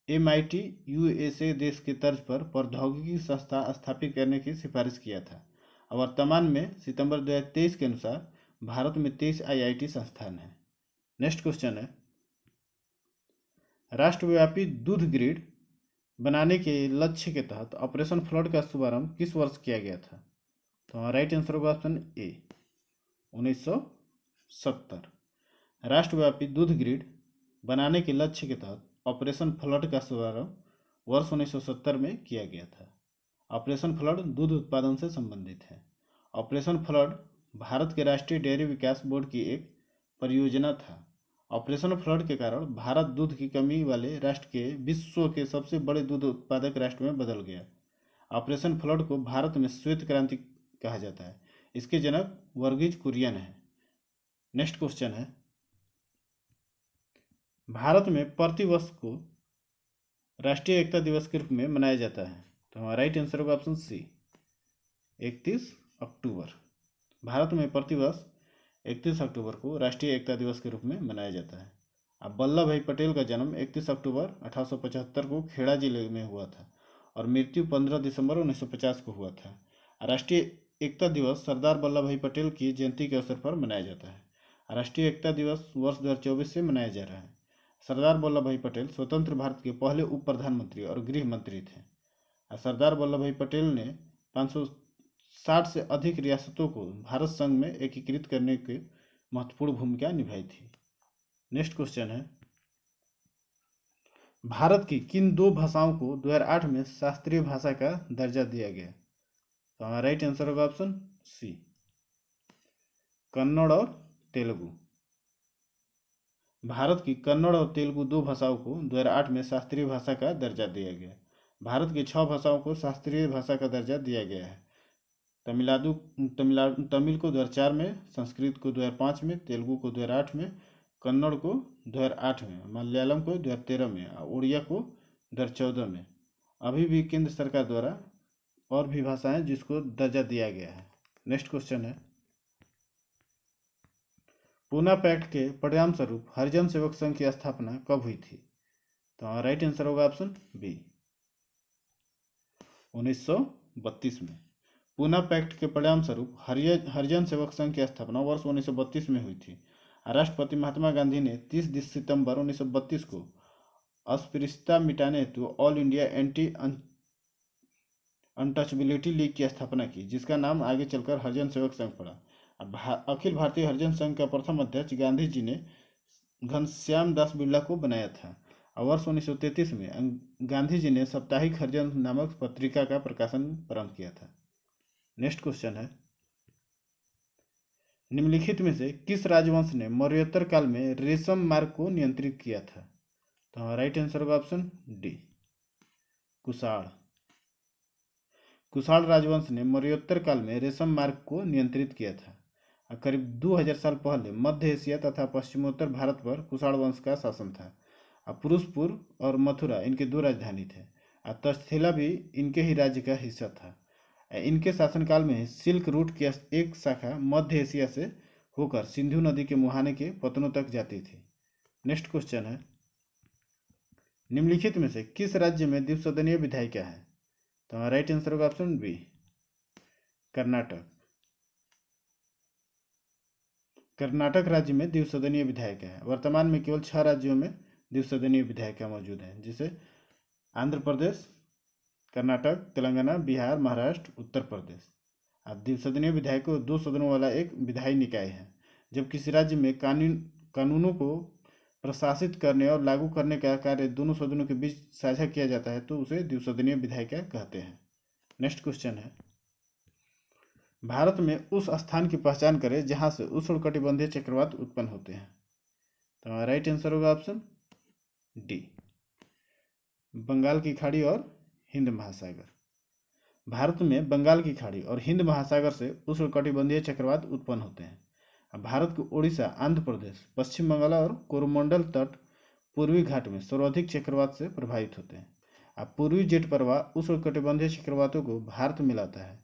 MIT USA देश के तर्ज पर प्रौद्योगिकी संस्था स्थापित करने की सिफारिश किया था। वर्तमान में सितंबर 2023 के अनुसार भारत में 23 IIT संस्थान हैं। नेक्स्ट क्वेश्चन है, राष्ट्रव्यापी दूध ग्रिड बनाने के लक्ष्य के तहत ऑपरेशन फ्लड का शुभारंभ किस वर्ष किया गया था? तो राइट आंसर होगा ऑप्शन ए, 1970। राष्ट्रव्यापी दूध ग्रिड बनाने के लक्ष्य के तहत ऑपरेशन फ्लड का शुभारंभ वर्ष 1970 में किया गया था। ऑपरेशन फ्लड दूध उत्पादन से संबंधित है। ऑपरेशन फ्लड भारत के राष्ट्रीय डेयरी विकास बोर्ड की एक परियोजना था। ऑपरेशन फ्लड के कारण भारत दूध की कमी वाले राष्ट्र के विश्व के सबसे बड़े दूध उत्पादक राष्ट्र में बदल गया। ऑपरेशन फ्लड को भारत में श्वेत क्रांति कहा जाता है। इसके जनक वर्गीज कुरियन है। नेक्स्ट क्वेश्चन है, भारत में प्रतिवर्ष को राष्ट्रीय एकता दिवस के रूप में मनाया जाता है। तो हमारा राइट आंसर होगा ऑप्शन सी, 31 अक्टूबर। भारत में प्रतिवर्ष 31 अक्टूबर को राष्ट्रीय एकता दिवस के रूप में मनाया जाता है। अब वल्लभ भाई पटेल का जन्म 31 अक्टूबर 1875 को खेड़ा जिले में हुआ था और मृत्यु 15 दिसंबर 1950 को हुआ था। राष्ट्रीय एकता दिवस सरदार वल्लभ भाई पटेल की जयंती के अवसर पर मनाया जाता है। राष्ट्रीय एकता दिवस वर्ष 2024 से मनाया जा रहा है। सरदार वल्लभ भाई पटेल स्वतंत्र भारत के पहले उप प्रधानमंत्री और गृह मंत्री थे। सरदार वल्लभ भाई पटेल ने 560 से अधिक रियासतों को भारत संघ में एकीकृत करने की महत्वपूर्ण भूमिका निभाई थी। नेक्स्ट क्वेश्चन है, भारत की किन 2 भाषाओं को 2008 में शास्त्रीय भाषा का दर्जा दिया गया? तो हमारा राइट आंसर होगा ऑप्शन सी, कन्नड़ और तेलुगु। भारत की कन्नड़ और तेलुगु 2 भाषाओं को 2008 में शास्त्रीय भाषा का दर्जा दिया गया। भारत की 6 भाषाओं को शास्त्रीय भाषा का दर्जा दिया गया है तमिल को 2004 में, संस्कृत को 2005 में, तेलुगु को 2008 में, कन्नड़ को 2008 में, मलयालम को 2013 में और उड़िया को 2014 में। अभी भी केंद्र सरकार द्वारा और भी भाषाएं जिसको दर्जा दिया गया है। नेक्स्ट क्वेश्चन है, पूना पैक्ट के परिणाम स्वरूप हरिजन सेवक संघ की स्थापना कब हुई थी? तो राइट आंसर होगा ऑप्शन बी, 1932 में। पूना पैक्ट के परिणाम स्वरूप हरिजन सेवक संघ की स्थापना वर्ष 1932 में हुई थी। राष्ट्रपति महात्मा गांधी ने 30 सितंबर 1932 को अस्पृश्यता मिटाने हेतु all India anti untouchability league की स्थापना की, जिसका नाम आगे चलकर हरिजन सेवक संघ पड़ा। अखिल भारतीय हरिजन संघ का प्रथम अध्यक्ष गांधी जी ने घनश्याम दास बिरला को बनाया था। और वर्ष 1933 में गांधी जी ने साप्ताहिक हरिजन नामक पत्रिका का प्रकाशन प्रारंभ किया था। नेक्स्ट क्वेश्चन है, निम्नलिखित में से किस राजवंश ने मौर्योत्तर काल में रेशम मार्ग को नियंत्रित किया था? तो राइट आंसर होगा ऑप्शन डी, कुषाण। कुषाण राजवंश ने मौर्योत्तर काल में रेशम मार्ग को नियंत्रित किया था। करीब 2000 साल पहले मध्य एशिया तथा पश्चिमोत्तर भारत पर कुषाण वंश का शासन था। पुरुषपुर और मथुरा इनके दो राजधानी थे। तक्षशिला भी इनके ही राज्य का हिस्सा था। इनके शासनकाल में सिल्क रूट की एक शाखा मध्य एशिया से होकर सिंधु नदी के मुहाने के पतनों तक जाती थी। नेक्स्ट क्वेश्चन है, निम्नलिखित में से किस राज्य में द्विसदनीय विधायिका है? तो राइट आंसर होगा ऑप्शन बी, कर्नाटक। कर्नाटक राज्य में द्विसदनीय विधायिका है। वर्तमान में केवल 6 राज्यों में द्विसदनीय विधायिका मौजूद है, जिसे आंध्र प्रदेश, कर्नाटक, तेलंगाना, बिहार, महाराष्ट्र, उत्तर प्रदेश। अब द्विसदनीय विधायकों 2 सदनों वाला एक विधायी निकाय है। जब किसी राज्य में कानूनों को प्रशासित करने और लागू करने का कार्य दोनों सदनों के बीच साझा किया जाता है तो उसे द्विसदनीय विधायिका कहते हैं। नेक्स्ट क्वेश्चन है, भारत में उस स्थान की पहचान करें जहां से उष्णकटिबंधीय चक्रवात उत्पन्न होते हैं। तो राइट आंसर होगा ऑप्शन डी, बंगाल की खाड़ी और हिंद महासागर। भारत में बंगाल की खाड़ी और हिंद महासागर से उष्णकटिबंधीय चक्रवात उत्पन्न होते हैं। भारत को उड़ीसा, आंध्र प्रदेश, पश्चिम बंगाल और कोरोमंडल तट पूर्वी घाट में सर्वाधिक चक्रवात से प्रभावित होते हैं। पूर्वी जेट प्रवाह उष्णकटिबंधीय चक्रवातों को भारत में लाता है।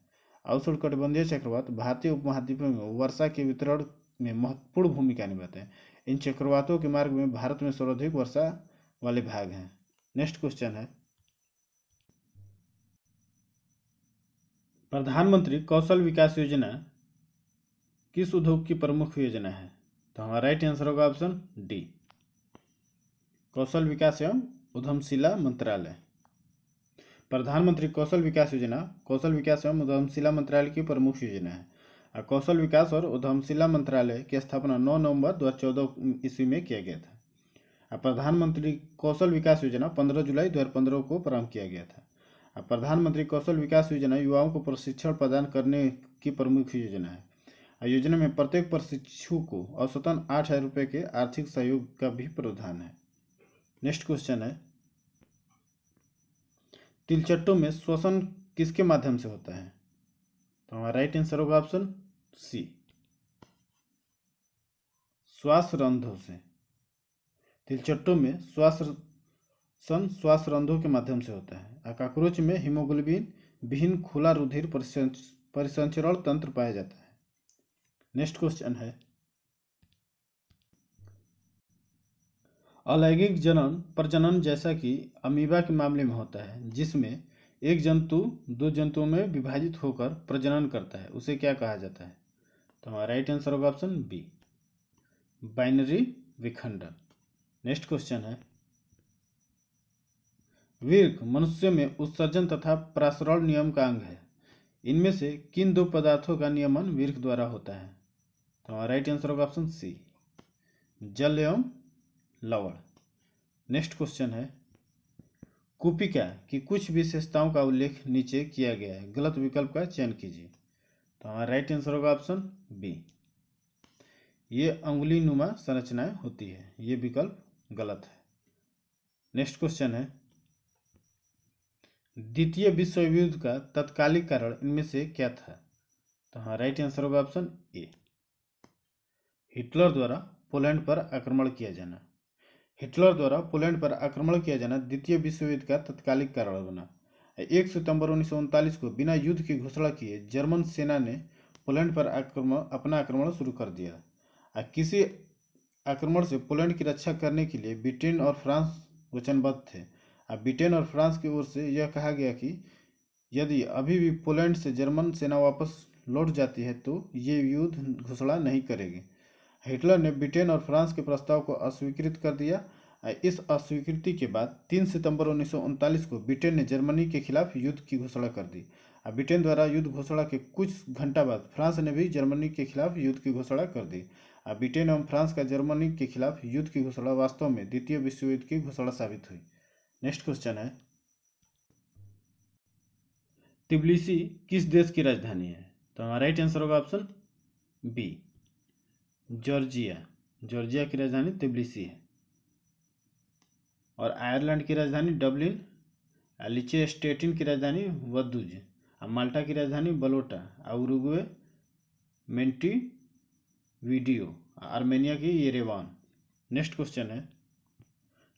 उष्णकटिबंधीय चक्रवात भारतीय उपमहाद्वीप में वर्षा के वितरण में महत्वपूर्ण भूमिका निभाते हैं। इन चक्रवातों के मार्ग में भारत में सर्वाधिक वर्षा वाले भाग हैं। नेक्स्ट क्वेश्चन है, प्रधानमंत्री कौशल विकास योजना किस उद्योग की प्रमुख योजना है? तो हमारा राइट आंसर होगा ऑप्शन डी, कौशल विकास एवं उद्यमशीला मंत्रालय। प्रधानमंत्री कौशल विकास योजना कौशल विकास एवं उद्यमशीला मंत्रालय की प्रमुख योजना है। कौशल विकास और उद्यमशीला मंत्रालय की स्थापना 9 नवंबर 2014 ईस्वी में किया गया था। प्रधानमंत्री कौशल विकास योजना 15 जुलाई 2015 को प्रारंभ किया गया था। प्रधानमंत्री कौशल विकास योजना युवाओं को प्रशिक्षण प्रदान करने की प्रमुख योजना है। योजना में प्रत्येक प्रशिक्षु को औसतन 8,000 रुपये के आर्थिक सहयोग का भी प्रावधान है। नेक्स्ट क्वेश्चन है, तिलचट्टों में श्वसन किसके माध्यम से होता है? तो हमारा राइट आंसर होगा ऑप्शन सी, श्वास रंध्रों से। तिलचट्टों में श्वास रंध्रों के माध्यम से होता है। कॉकरोच में हीमोग्लोबिन विहीन खुला रुधिर परिसंचरण तंत्र पाया जाता है। नेक्स्ट क्वेश्चन है, अलैंगिक प्रजनन जैसा कि अमीबा के मामले में होता है, जिसमें एक जंतु 2 जंतुओं में विभाजित होकर प्रजनन करता है, उसे क्या कहा जाता है? तो हमारा राइट आंसर होगा ऑप्शन बी, बाइनरी विखंडन। नेक्स्ट क्वेश्चन है, वीर्य मनुष्य में उत्सर्जन तथा प्रसरण नियम का अंग है। इनमें से किन 2 पदार्थों का नियमन वीर्य द्वारा होता है? तो हमारा राइट आंसर होगा ऑप्शन सी, जल एवं लवण। नेक्स्ट क्वेश्चन है, कूपिका की कुछ विशेषताओं का उल्लेख नीचे किया गया है, गलत विकल्प का चयन कीजिए। तो हमारा राइट आंसर होगा ऑप्शन बी, ये अंगुली नुमा संरचनाएं होती है, ये विकल्प गलत है। नेक्स्ट क्वेश्चन है, द्वितीय विश्व युद्ध का तत्कालिक कारण इनमें से क्या था? तो हाँ, राइट आंसर होगा ऑप्शन ए। हिटलर द्वारा पोलैंड पर आक्रमण किया जाना। हिटलर द्वारा पोलैंड पर आक्रमण किया जाना द्वितीय विश्व युद्ध का तत्कालिक कारण बना। 1 सितंबर 1939 को बिना युद्ध की घोषणा किए जर्मन सेना ने पोलैंड पर अपना आक्रमण शुरू कर दिया। किसी आक्रमण से पोलैंड की रक्षा करने के लिए ब्रिटेन और फ्रांस वचनबद्ध थे। ब्रिटेन और फ्रांस की ओर से यह कहा गया कि यदि अभी भी पोलैंड से जर्मन सेना वापस लौट जाती है तो ये युद्ध घोषणा नहीं करेगी। हिटलर ने ब्रिटेन और फ्रांस के प्रस्ताव को अस्वीकृत कर दिया। इस अस्वीकृति के बाद 3 सितंबर 1939 को ब्रिटेन ने जर्मनी के खिलाफ युद्ध की घोषणा कर दी। ब्रिटेन द्वारा युद्ध घोषणा के कुछ घंटा बाद फ्रांस ने भी जर्मनी के खिलाफ युद्ध की घोषणा कर दी। ब्रिटेन एवं फ्रांस का जर्मनी के खिलाफ युद्ध की घोषणा वास्तव में द्वितीय विश्व युद्ध की घोषणा साबित हुई। नेक्स्ट क्वेश्चन है, तिब्लिसी किस देश की राजधानी है? तो हमारा राइट आंसर होगा ऑप्शन बी, जॉर्जिया। जॉर्जिया की राजधानी तिब्लिसी है। और आयरलैंड की राजधानी डबलिन, लिचेस्टेटिन की राजधानी वदुज, माल्टा की राजधानी बलोटा, उरुग्वे मेंटीविडियो, आर्मेनिया की येरेवान। नेक्स्ट क्वेश्चन है,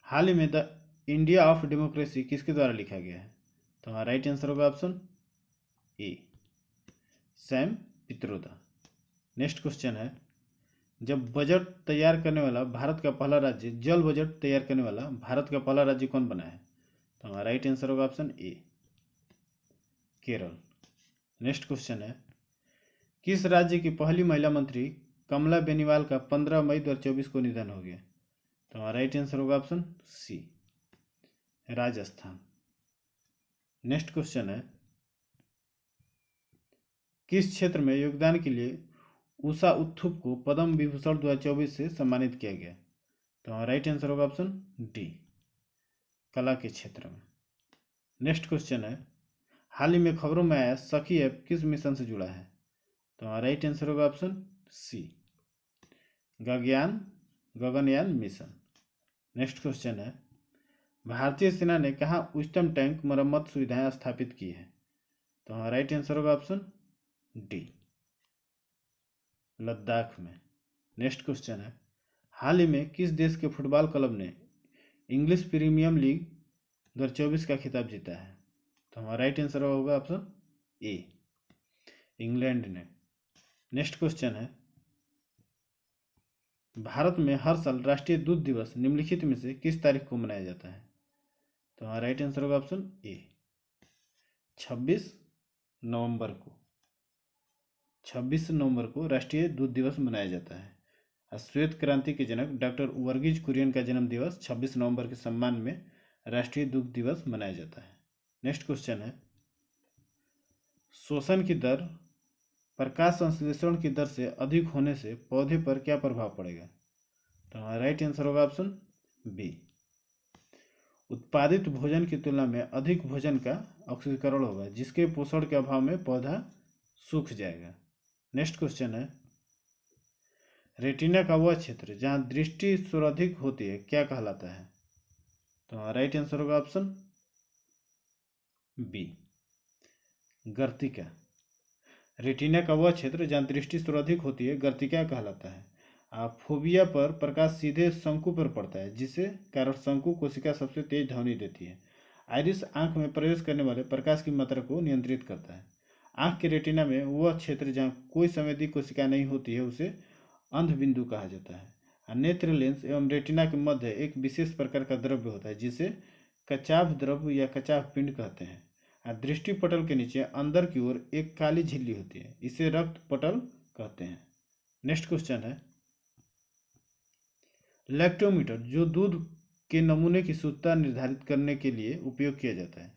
हाल ही में द इंडिया ऑफ डेमोक्रेसी किसके द्वारा लिखा गया है? तो हमारा राइट आंसर होगा ऑप्शन ए, सैम पित्रोदा। नेक्स्ट क्वेश्चन है, जब बजट तैयार करने वाला भारत का पहला राज्य जल बजट तैयार करने वाला भारत का पहला राज्य कौन बना है? तो हमारा राइट आंसर होगा ऑप्शन ए, केरल। नेक्स्ट क्वेश्चन है, किस राज्य की पहली महिला मंत्री कमला बेनीवाल का 15 मई 2024 को निधन हो गया? तो हमारा राइट आंसर होगा option C, Rajasthan. Next question है, किस क्षेत्र में योगदान के लिए उषा उत्थुप को पद्म विभूषण 2024 से सम्मानित किया गया? तो हमारा राइट आंसर होगा ऑप्शन डी, कला के क्षेत्र में। नेक्स्ट क्वेश्चन है, हाल ही में खबरों में आया सखी ऐप किस मिशन से जुड़ा है? तो हमारा राइट आंसर होगा option C, Gaganyaan mission. Next question है, भारतीय सेना ने कहाँ उच्चतम टैंक मरम्मत सुविधाएं स्थापित की है? तो हमारा राइट आंसर होगा ऑप्शन डी, लद्दाख में। नेक्स्ट क्वेश्चन है, हाल ही में किस देश के फुटबॉल क्लब ने इंग्लिश प्रीमियर लीग 2024 का खिताब जीता है? तो हमारा राइट आंसर होगा ऑप्शन ए, इंग्लैंड ने। नेक्स्ट क्वेश्चन है, भारत में हर साल राष्ट्रीय दूध दिवस निम्नलिखित में से किस तारीख को मनाया जाता है? तो हमारा राइट आंसर होगा ऑप्शन ए, 26 नवंबर को। 26 नवंबर को राष्ट्रीय दूध दिवस मनाया जाता है। श्वेत क्रांति के जनक डॉक्टर वर्गीज कुरियन का जन्म दिवस 26 नवंबर के सम्मान में राष्ट्रीय दूध दिवस मनाया जाता है। नेक्स्ट क्वेश्चन है, शोषण की दर प्रकाश संश्लेषण की दर से अधिक होने से पौधे पर क्या प्रभाव पड़ेगा? तो हमारा राइट आंसर होगा ऑप्शन बी, उत्पादित भोजन की तुलना में अधिक भोजन का ऑक्सीकरण होगा जिसके पोषण के अभाव में पौधा सूख जाएगा। नेक्स्ट क्वेश्चन है, रेटिना का वह क्षेत्र जहां दृष्टि सर्वाधिक होती है क्या कहलाता है? तो हमारा राइट आंसर होगा ऑप्शन बी, गर्तिका। रेटिना का वह क्षेत्र जहां दृष्टि सर्वाधिक होती है गर्तिका कहलाता है। फोबिया पर प्रकाश सीधे शंकु पर पड़ता है जिससे कारण शंकु कोशिका सबसे तेज ध्वनि देती है। आइरिस आंख में प्रवेश करने वाले प्रकाश की मात्रा को नियंत्रित करता है। आंख के रेटिना में वह क्षेत्र जहां कोई संवेदी कोशिका नहीं होती है उसे अंध बिंदु कहा जाता है। नेत्र लेंस एवं रेटिना के मध्य एक विशेष प्रकार का द्रव्य होता है जिसे कचाभ द्रव्य या कचाभ पिंड कहते हैं। दृष्टि पटल के नीचे अंदर की ओर एक काली झिल्ली होती है, इसे रक्त पटल कहते हैं। नेक्स्ट क्वेश्चन है, लैक्टोमीटर जो दूध के नमूने की शुद्धता निर्धारित करने के लिए उपयोग किया जाता है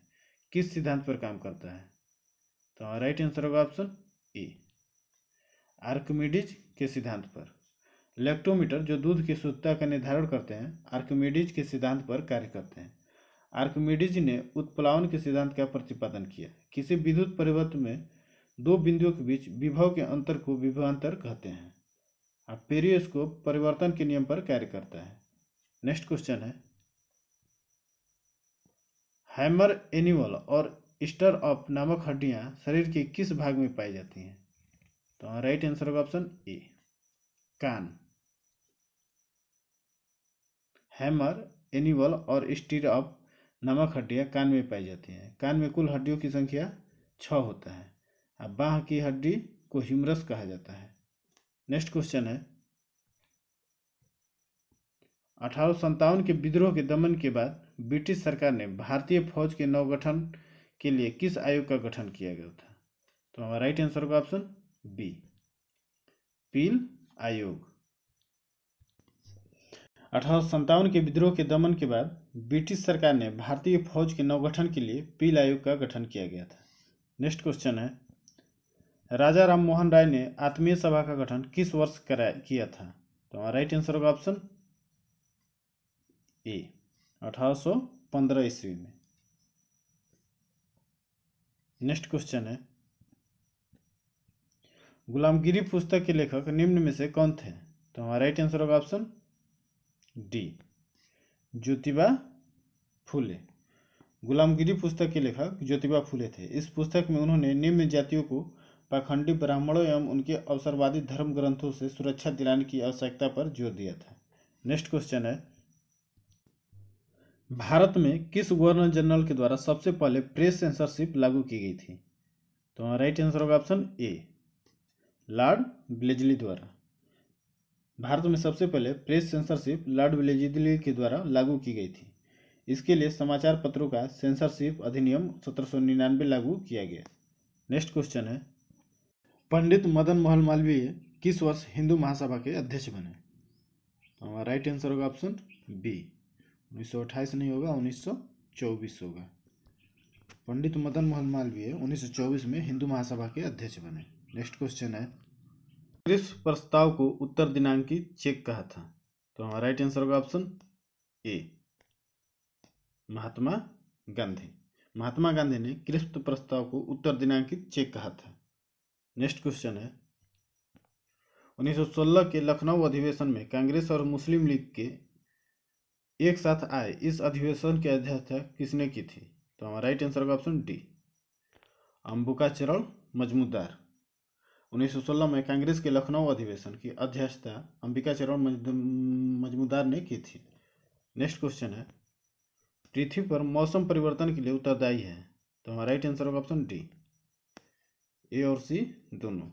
किस सिद्धांत पर काम करता है? तो राइट आंसर होगा ऑप्शन ए, आर्किमिडीज के सिद्धांत पर। लैक्टोमीटर जो दूध की शुद्धता का निर्धारण करते हैं आर्किमिडीज के सिद्धांत पर कार्य करते हैं। आर्किमिडीज ने उत्प्लावन के सिद्धांत का प्रतिपादन किया। किसी विद्युत परिवर्तन में दो बिंदुओं के बीच विभव के अंतर को विभवांतर कहते हैं। पेरियोस्कोप परिवर्तन के नियम पर कार्य करता है। नेक्स्ट क्वेश्चन है, हैमर एनिमल और स्टर ऑफ नामक हड्डियां शरीर के किस भाग में पाई जाती हैं? तो राइट आंसर होगा ऑप्शन ए, कान। हैमर, एनिवल और स्टीरअप नामक हड्डियां कान में पाई जाती हैं। कान में कुल हड्डियों की संख्या 6 होता है। अब बाह की हड्डी को ह्यूमरस कहा जाता है। नेक्स्ट क्वेश्चन है, 1857 के विद्रोह के दमन के बाद ब्रिटिश सरकार ने भारतीय फौज के नवगठन के लिए किस आयोग का गठन किया गया था? तो हमारा राइट आंसर होगा ऑप्शन बी, पील आयोग। 1857 के विद्रोह के दमन के बाद ब्रिटिश सरकार ने भारतीय फौज के नवगठन के लिए पील आयोग का गठन किया गया था। नेक्स्ट क्वेश्चन है, राजा राम मोहन राय ने आत्मीय सभा का गठन किस वर्ष किया था? तो हमारा राइट आंसर होगा ऑप्शन ए, 1815 ईस्वी में। नेक्स्ट क्वेश्चन है, गुलामगिरी पुस्तक के लेखक निम्न में से कौन थे? तो हमारा राइट आंसर होगा ऑप्शन डी, ज्योतिबा फूले। गुलामगिरी पुस्तक के लेखक ज्योतिबा फूले थे। इस पुस्तक में उन्होंने निम्न जातियों को पाखंडी ब्राह्मणों एवं उनके अवसरवादी धर्म ग्रंथों से सुरक्षा दिलाने की आवश्यकता पर जोर दिया था। नेक्स्ट क्वेश्चन है, भारत में किस गवर्नर जनरल के द्वारा सबसे पहले प्रेस सेंसरशिप लागू की गई थी? तो हमारा राइट आंसर होगा ऑप्शन ए, लॉर्ड ब्लेजली द्वारा। भारत में सबसे पहले प्रेस सेंसरशिप लॉर्ड ब्लेजली के द्वारा लागू की गई थी। इसके लिए समाचार पत्रों का सेंसरशिप अधिनियम 1799 लागू किया गया। नेक्स्ट क्वेश्चन है, पंडित मदन मोहन मालवीय किस वर्ष हिंदू महासभा के अध्यक्ष बने? तो हमारा राइट आंसर होगा ऑप्शन बी, 1928 नहीं होगा, 1924 होगा। पंडित मदन मोहन मालवीय 1924 में हिंदू महासभा के अध्यक्ष बने। नेक्स्ट क्वेश्चन है, किस प्रस्ताव को उत्तर दिनांकी चेक कहा था? तो हमारा राइट आंसर होगा ऑप्शन ए, महात्मा गांधी। महात्मा गांधी ने क्रिप्त प्रस्ताव को उत्तर दिनांकित चेक कहा था। नेक्स्ट क्वेश्चन है, 1916 के लखनऊ अधिवेशन में कांग्रेस और मुस्लिम लीग के एक साथ आए इस अधिवेशन की अध्यक्षता किसने की थी? तो हमारा राइट आंसर होगा ऑप्शन डी, अंबिकाचरण मजमूदार। 1916 में कांग्रेस के लखनऊ अधिवेशन की अध्यक्षता अंबिकाचरण मजमूदार ने की थी। नेक्स्ट क्वेश्चन है, पृथ्वी पर मौसम परिवर्तन के लिए उत्तरदायी है? तो हमारा राइट आंसर होगा ऑप्शन डी, ए और सी दोनों।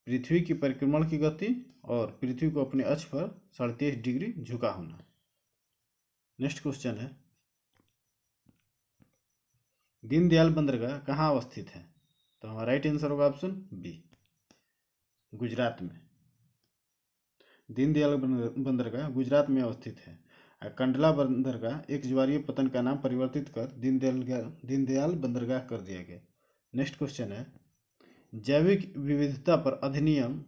पृथ्वी की परिक्रमण की गति और पृथ्वी को अपने अक्ष पर 23.5 डिग्री झुका होना। नेक्स्ट क्वेश्चन है, दीनदयाल बंदरगाह कहाँ अवस्थित है? तो हमारा राइट आंसर होगा ऑप्शन बी, गुजरात में। दीनदयाल बंदरगाह गुजरात में अवस्थित है। कंडला बंदरगाह एक ज्वारीय पतन का नाम परिवर्तित कर दीनदयाल बंदरगाह कर दिया गया। नेक्स्ट क्वेश्चन है, जैविक विविधता पर अधिनियम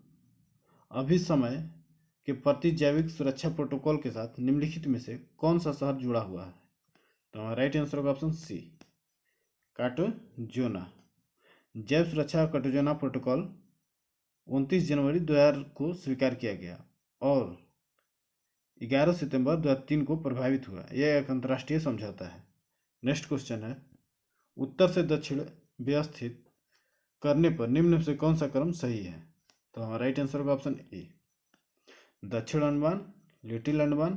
अभिसमय के प्रति जैविक सुरक्षा प्रोटोकॉल के साथ निम्नलिखित में से कौन सा शहर जुड़ा हुआ है? तो हमारा राइट आंसर होगा ऑप्शन सी, काटोजोना। जैव सुरक्षा काटोजोना प्रोटोकॉल 29 जनवरी 2000 को स्वीकार किया गया और 11 सितंबर 2003 को प्रभावित हुआ। यह एक अंतर्राष्ट्रीय समझौता है। नेक्स्ट क्वेश्चन है, उत्तर से दक्षिण व्यवस्थित करने पर निम्न से कौन सा क्रम सही है? तो हमारा राइट आंसर होगा ऑप्शन ए, दक्षिण Andaman, little Andaman,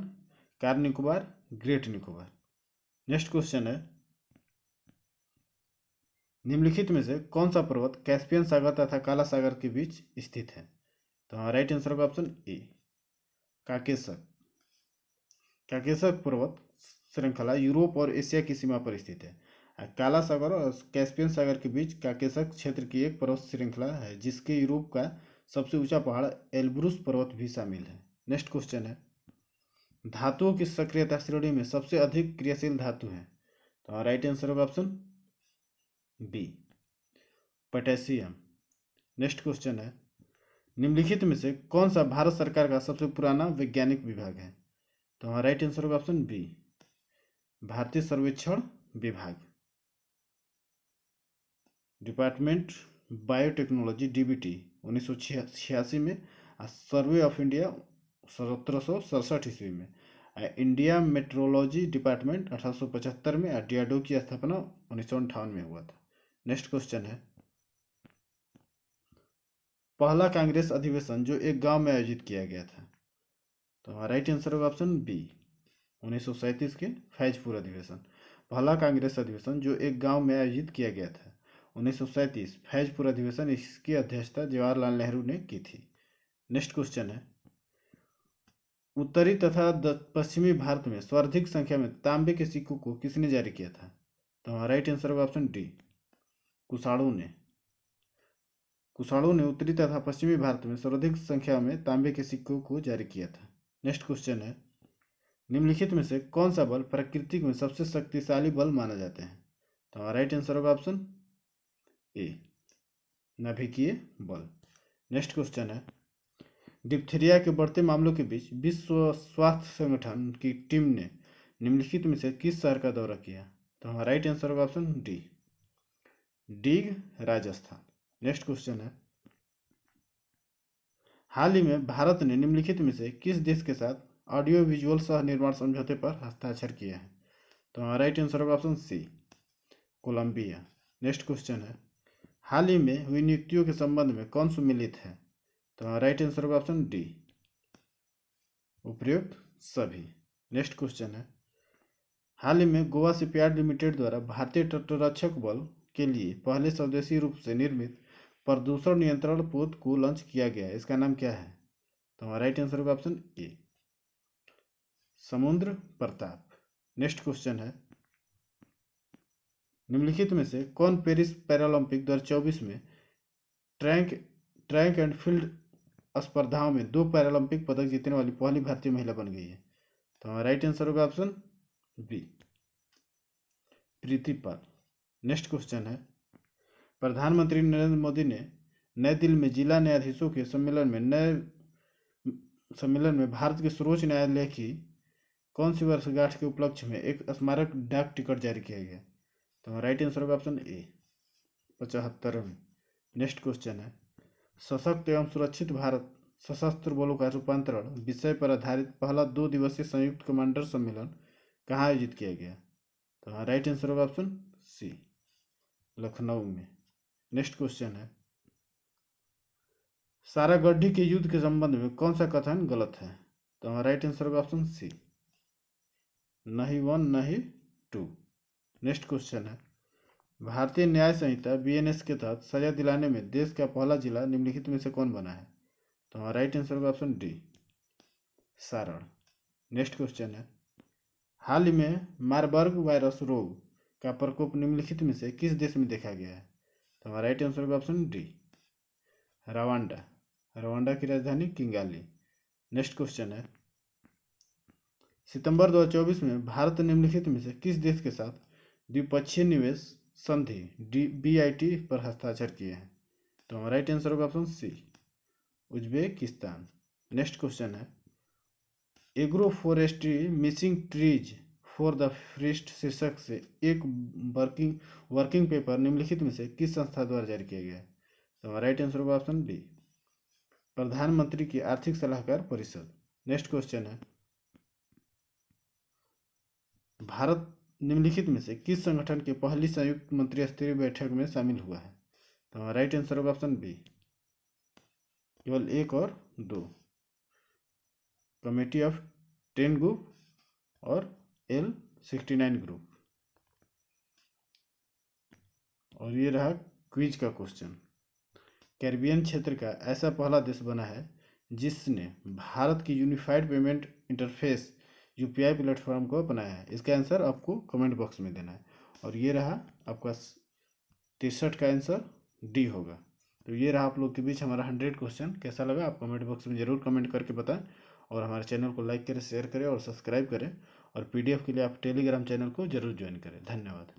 car Nicobar, great Nicobar. Next question है, निम्नलिखित में से कौन सा पर्वत कैस्पियन सागर तथा काला सागर के बीच स्थित है? तो हमारा राइट आंसर होगा ऑप्शन ए, काकेशस। काकेशस पर्वत श्रृंखला यूरोप और एशिया की सीमा पर स्थित है। काला सागर और कैस्पियन सागर के बीच काकेशस क्षेत्र की एक पर्वत श्रृंखला है जिसके यूरोप का सबसे ऊंचा पहाड़ एल्ब्रुस पर्वत भी शामिल है। नेक्स्ट क्वेश्चन है, धातुओं की सक्रियता श्रेणी में सबसे अधिक क्रियाशील धातु है? तो राइट आंसर होगा option B, potassium. Next question है, निम्नलिखित में से कौन सा भारत सरकार का सबसे पुराना वैज्ञानिक विभाग है? तो हमारा राइट आंसर होगा ऑप्शन बी, भारतीय सर्वेक्षण विभाग। डिपार्टमेंट बायोटेक्नोलॉजी डीबीटी 1986 में, सर्वे ऑफ इंडिया 1767 ईस्वी में, इंडिया मेट्रोलॉजी डिपार्टमेंट 1875 में और डीआरडीओ की स्थापना 1958 में हुआ था। नेक्स्ट क्वेश्चन है, पहला कांग्रेस अधिवेशन जो एक गांव में आयोजित किया गया था? तो हमारा राइट आंसर होगा ऑप्शन बी, 1937 के फैजपुर अधिवेशन। पहला कांग्रेस अधिवेशन जो एक गांव में आयोजित किया गया था 1937 फैजपुर अधिवेशन, इसकी अध्यक्षता जवाहरलाल नेहरू ने की थी। नेक्स्ट क्वेश्चन है, उत्तरी तथा पश्चिमी भारत में सर्वाधिक संख्या में तांबे के सिक्कों को किसने जारी किया था? तो हमारा राइट आंसर होगा ऑप्शन डी, कुशाणु ने। कुशाणु ने उत्तरी तथा पश्चिमी भारत में सर्वाधिक संख्या में तांबे के सिक्कों को जारी किया था। नेक्स्ट क्वेश्चन है, निम्नलिखित में से कौन सा बल प्रकृति में सबसे शक्तिशाली बल माना जाता है? तो हमारा राइट आंसर होगा ऑप्शन ए, नाभिकीय बल। नेक्स्ट क्वेश्चन है, डिप्थीरिया के बढ़ते मामलों के बीच विश्व स्वास्थ्य संगठन की टीम ने निम्नलिखित में से किस शहर का दौरा किया? तो हमारा राइट आंसर होगा option D, Deeg, Rajasthan. Next question है, हाल ही में भारत ने निम्नलिखित में से किस देश के साथ ऑडियो विजुअल सह निर्माण समझौते पर हस्ताक्षर किया है? तो हमारा राइट आंसर होगा option C, Colombia. Next question है, हाल ही में हुई नियुक्तियों के संबंध में कौन सुमेलित है? तो हमारा राइट आंसर होगा ऑप्शन डी, उपयुक्त सभी। नेक्स्ट क्वेश्चन है, हाल ही में गोवा शिपयार्ड लिमिटेड द्वारा भारतीय तटरक्षक बल के लिए पहले स्वदेशी रूप से निर्मित प्रदूषण नियंत्रण पोत को लॉन्च किया गया है, इसका नाम क्या है? तो हमारा राइट आंसर होगा ऑप्शन ए, समुद्र प्रताप। नेक्स्ट क्वेश्चन है, निम्नलिखित में से कौन पेरिस पैरालंपिक 2024 में ट्रैक एंड फील्ड स्पर्धाओं में 2 पैरालंपिक पदक जीतने वाली पहली भारतीय महिला बन गई है? तो हमारा राइट आंसर होगा ऑप्शन बी, प्रीति पाल। नेक्स्ट क्वेश्चन है, प्रधानमंत्री नरेंद्र मोदी ने नई दिल्ली में जिला न्यायाधीशों के सम्मेलन में भारत के सर्वोच्च न्यायालय की कौन सी वर्षगांठ के उपलक्ष्य में एक स्मारक डाक टिकट जारी किया गया? तो हमारा राइट आंसर होगा ऑप्शन ए, 75वें। नेक्स्ट क्वेश्चन है, सशक्त एवं सुरक्षित भारत सशस्त्र बलों का रूपांतरण विषय पर आधारित पहला 2 दिवसीय संयुक्त कमांडर सम्मेलन कहाँ आयोजित किया गया? तो हमारा राइट आंसर होगा ऑप्शन सी, लखनऊ में। नेक्स्ट क्वेश्चन है, सारागढ़ी के युद्ध के संबंध में कौन सा कथन गलत है? तो हमारा राइट आंसर होगा ऑप्शन सी, नहीं 1 नहीं 2। नेक्स्ट क्वेश्चन है, भारतीय न्याय संहिता BNS के तहत सजा दिलाने में देश का पहला जिला निम्नलिखित में से कौन बना है? तो हमारा राइट आंसर होगा option D, Saran. Next question है, हाल ही में मारबर्ग वायरस रोग का प्रकोप निम्नलिखित में से किस देश में देखा गया है? तो हमारा राइट आंसर होगा ऑप्शन डी, रवांडा। रवांडा की राजधानी किंगाली। नेक्स्ट क्वेश्चन है, सितंबर 2024 में भारत निम्नलिखित में से किस देश के साथ द्विपक्षीय निवेश संधि BIT पर हस्ताक्षर किए हैं? तो हमारा राइट आंसर होगा option C, Uzbekistan. Next question है, agroforestry missing trees for the forest शीर्षक से एक वर्किंग पेपर निम्नलिखित में से किस संस्था द्वारा जारी किया गया है? तो हमारा राइट आंसर होगा ऑप्शन बी, प्रधानमंत्री की आर्थिक सलाहकार परिषद। नेक्स्ट क्वेश्चन है, भारत निम्नलिखित में से किस संगठन के पहली संयुक्त मंत्री स्तरीय बैठक में शामिल हुआ है? तो हमारा राइट आंसर होगा ऑप्शन बी, केवल 1 और 2, कमेटी ऑफ 10 ग्रुप और L69 ग्रुप। और ये रहा क्विज का क्वेश्चन, कैरिबियन क्षेत्र का ऐसा पहला देश बना है जिसने भारत की unified payment interface UPI platform को अपनाया है? इसका आंसर आपको कमेंट बॉक्स में देना है। और ये रहा आपका 63 का आंसर डी होगा। तो ये रहा आप लोग के बीच हमारा 100 क्वेश्चन। कैसा लगा आप कमेंट बॉक्स में ज़रूर कमेंट करके बताएं, और हमारे चैनल को लाइक करें, शेयर करें और सब्सक्राइब करें। और PDF के लिए आप टेलीग्राम चैनल को जरूर ज्वाइन करें। धन्यवाद।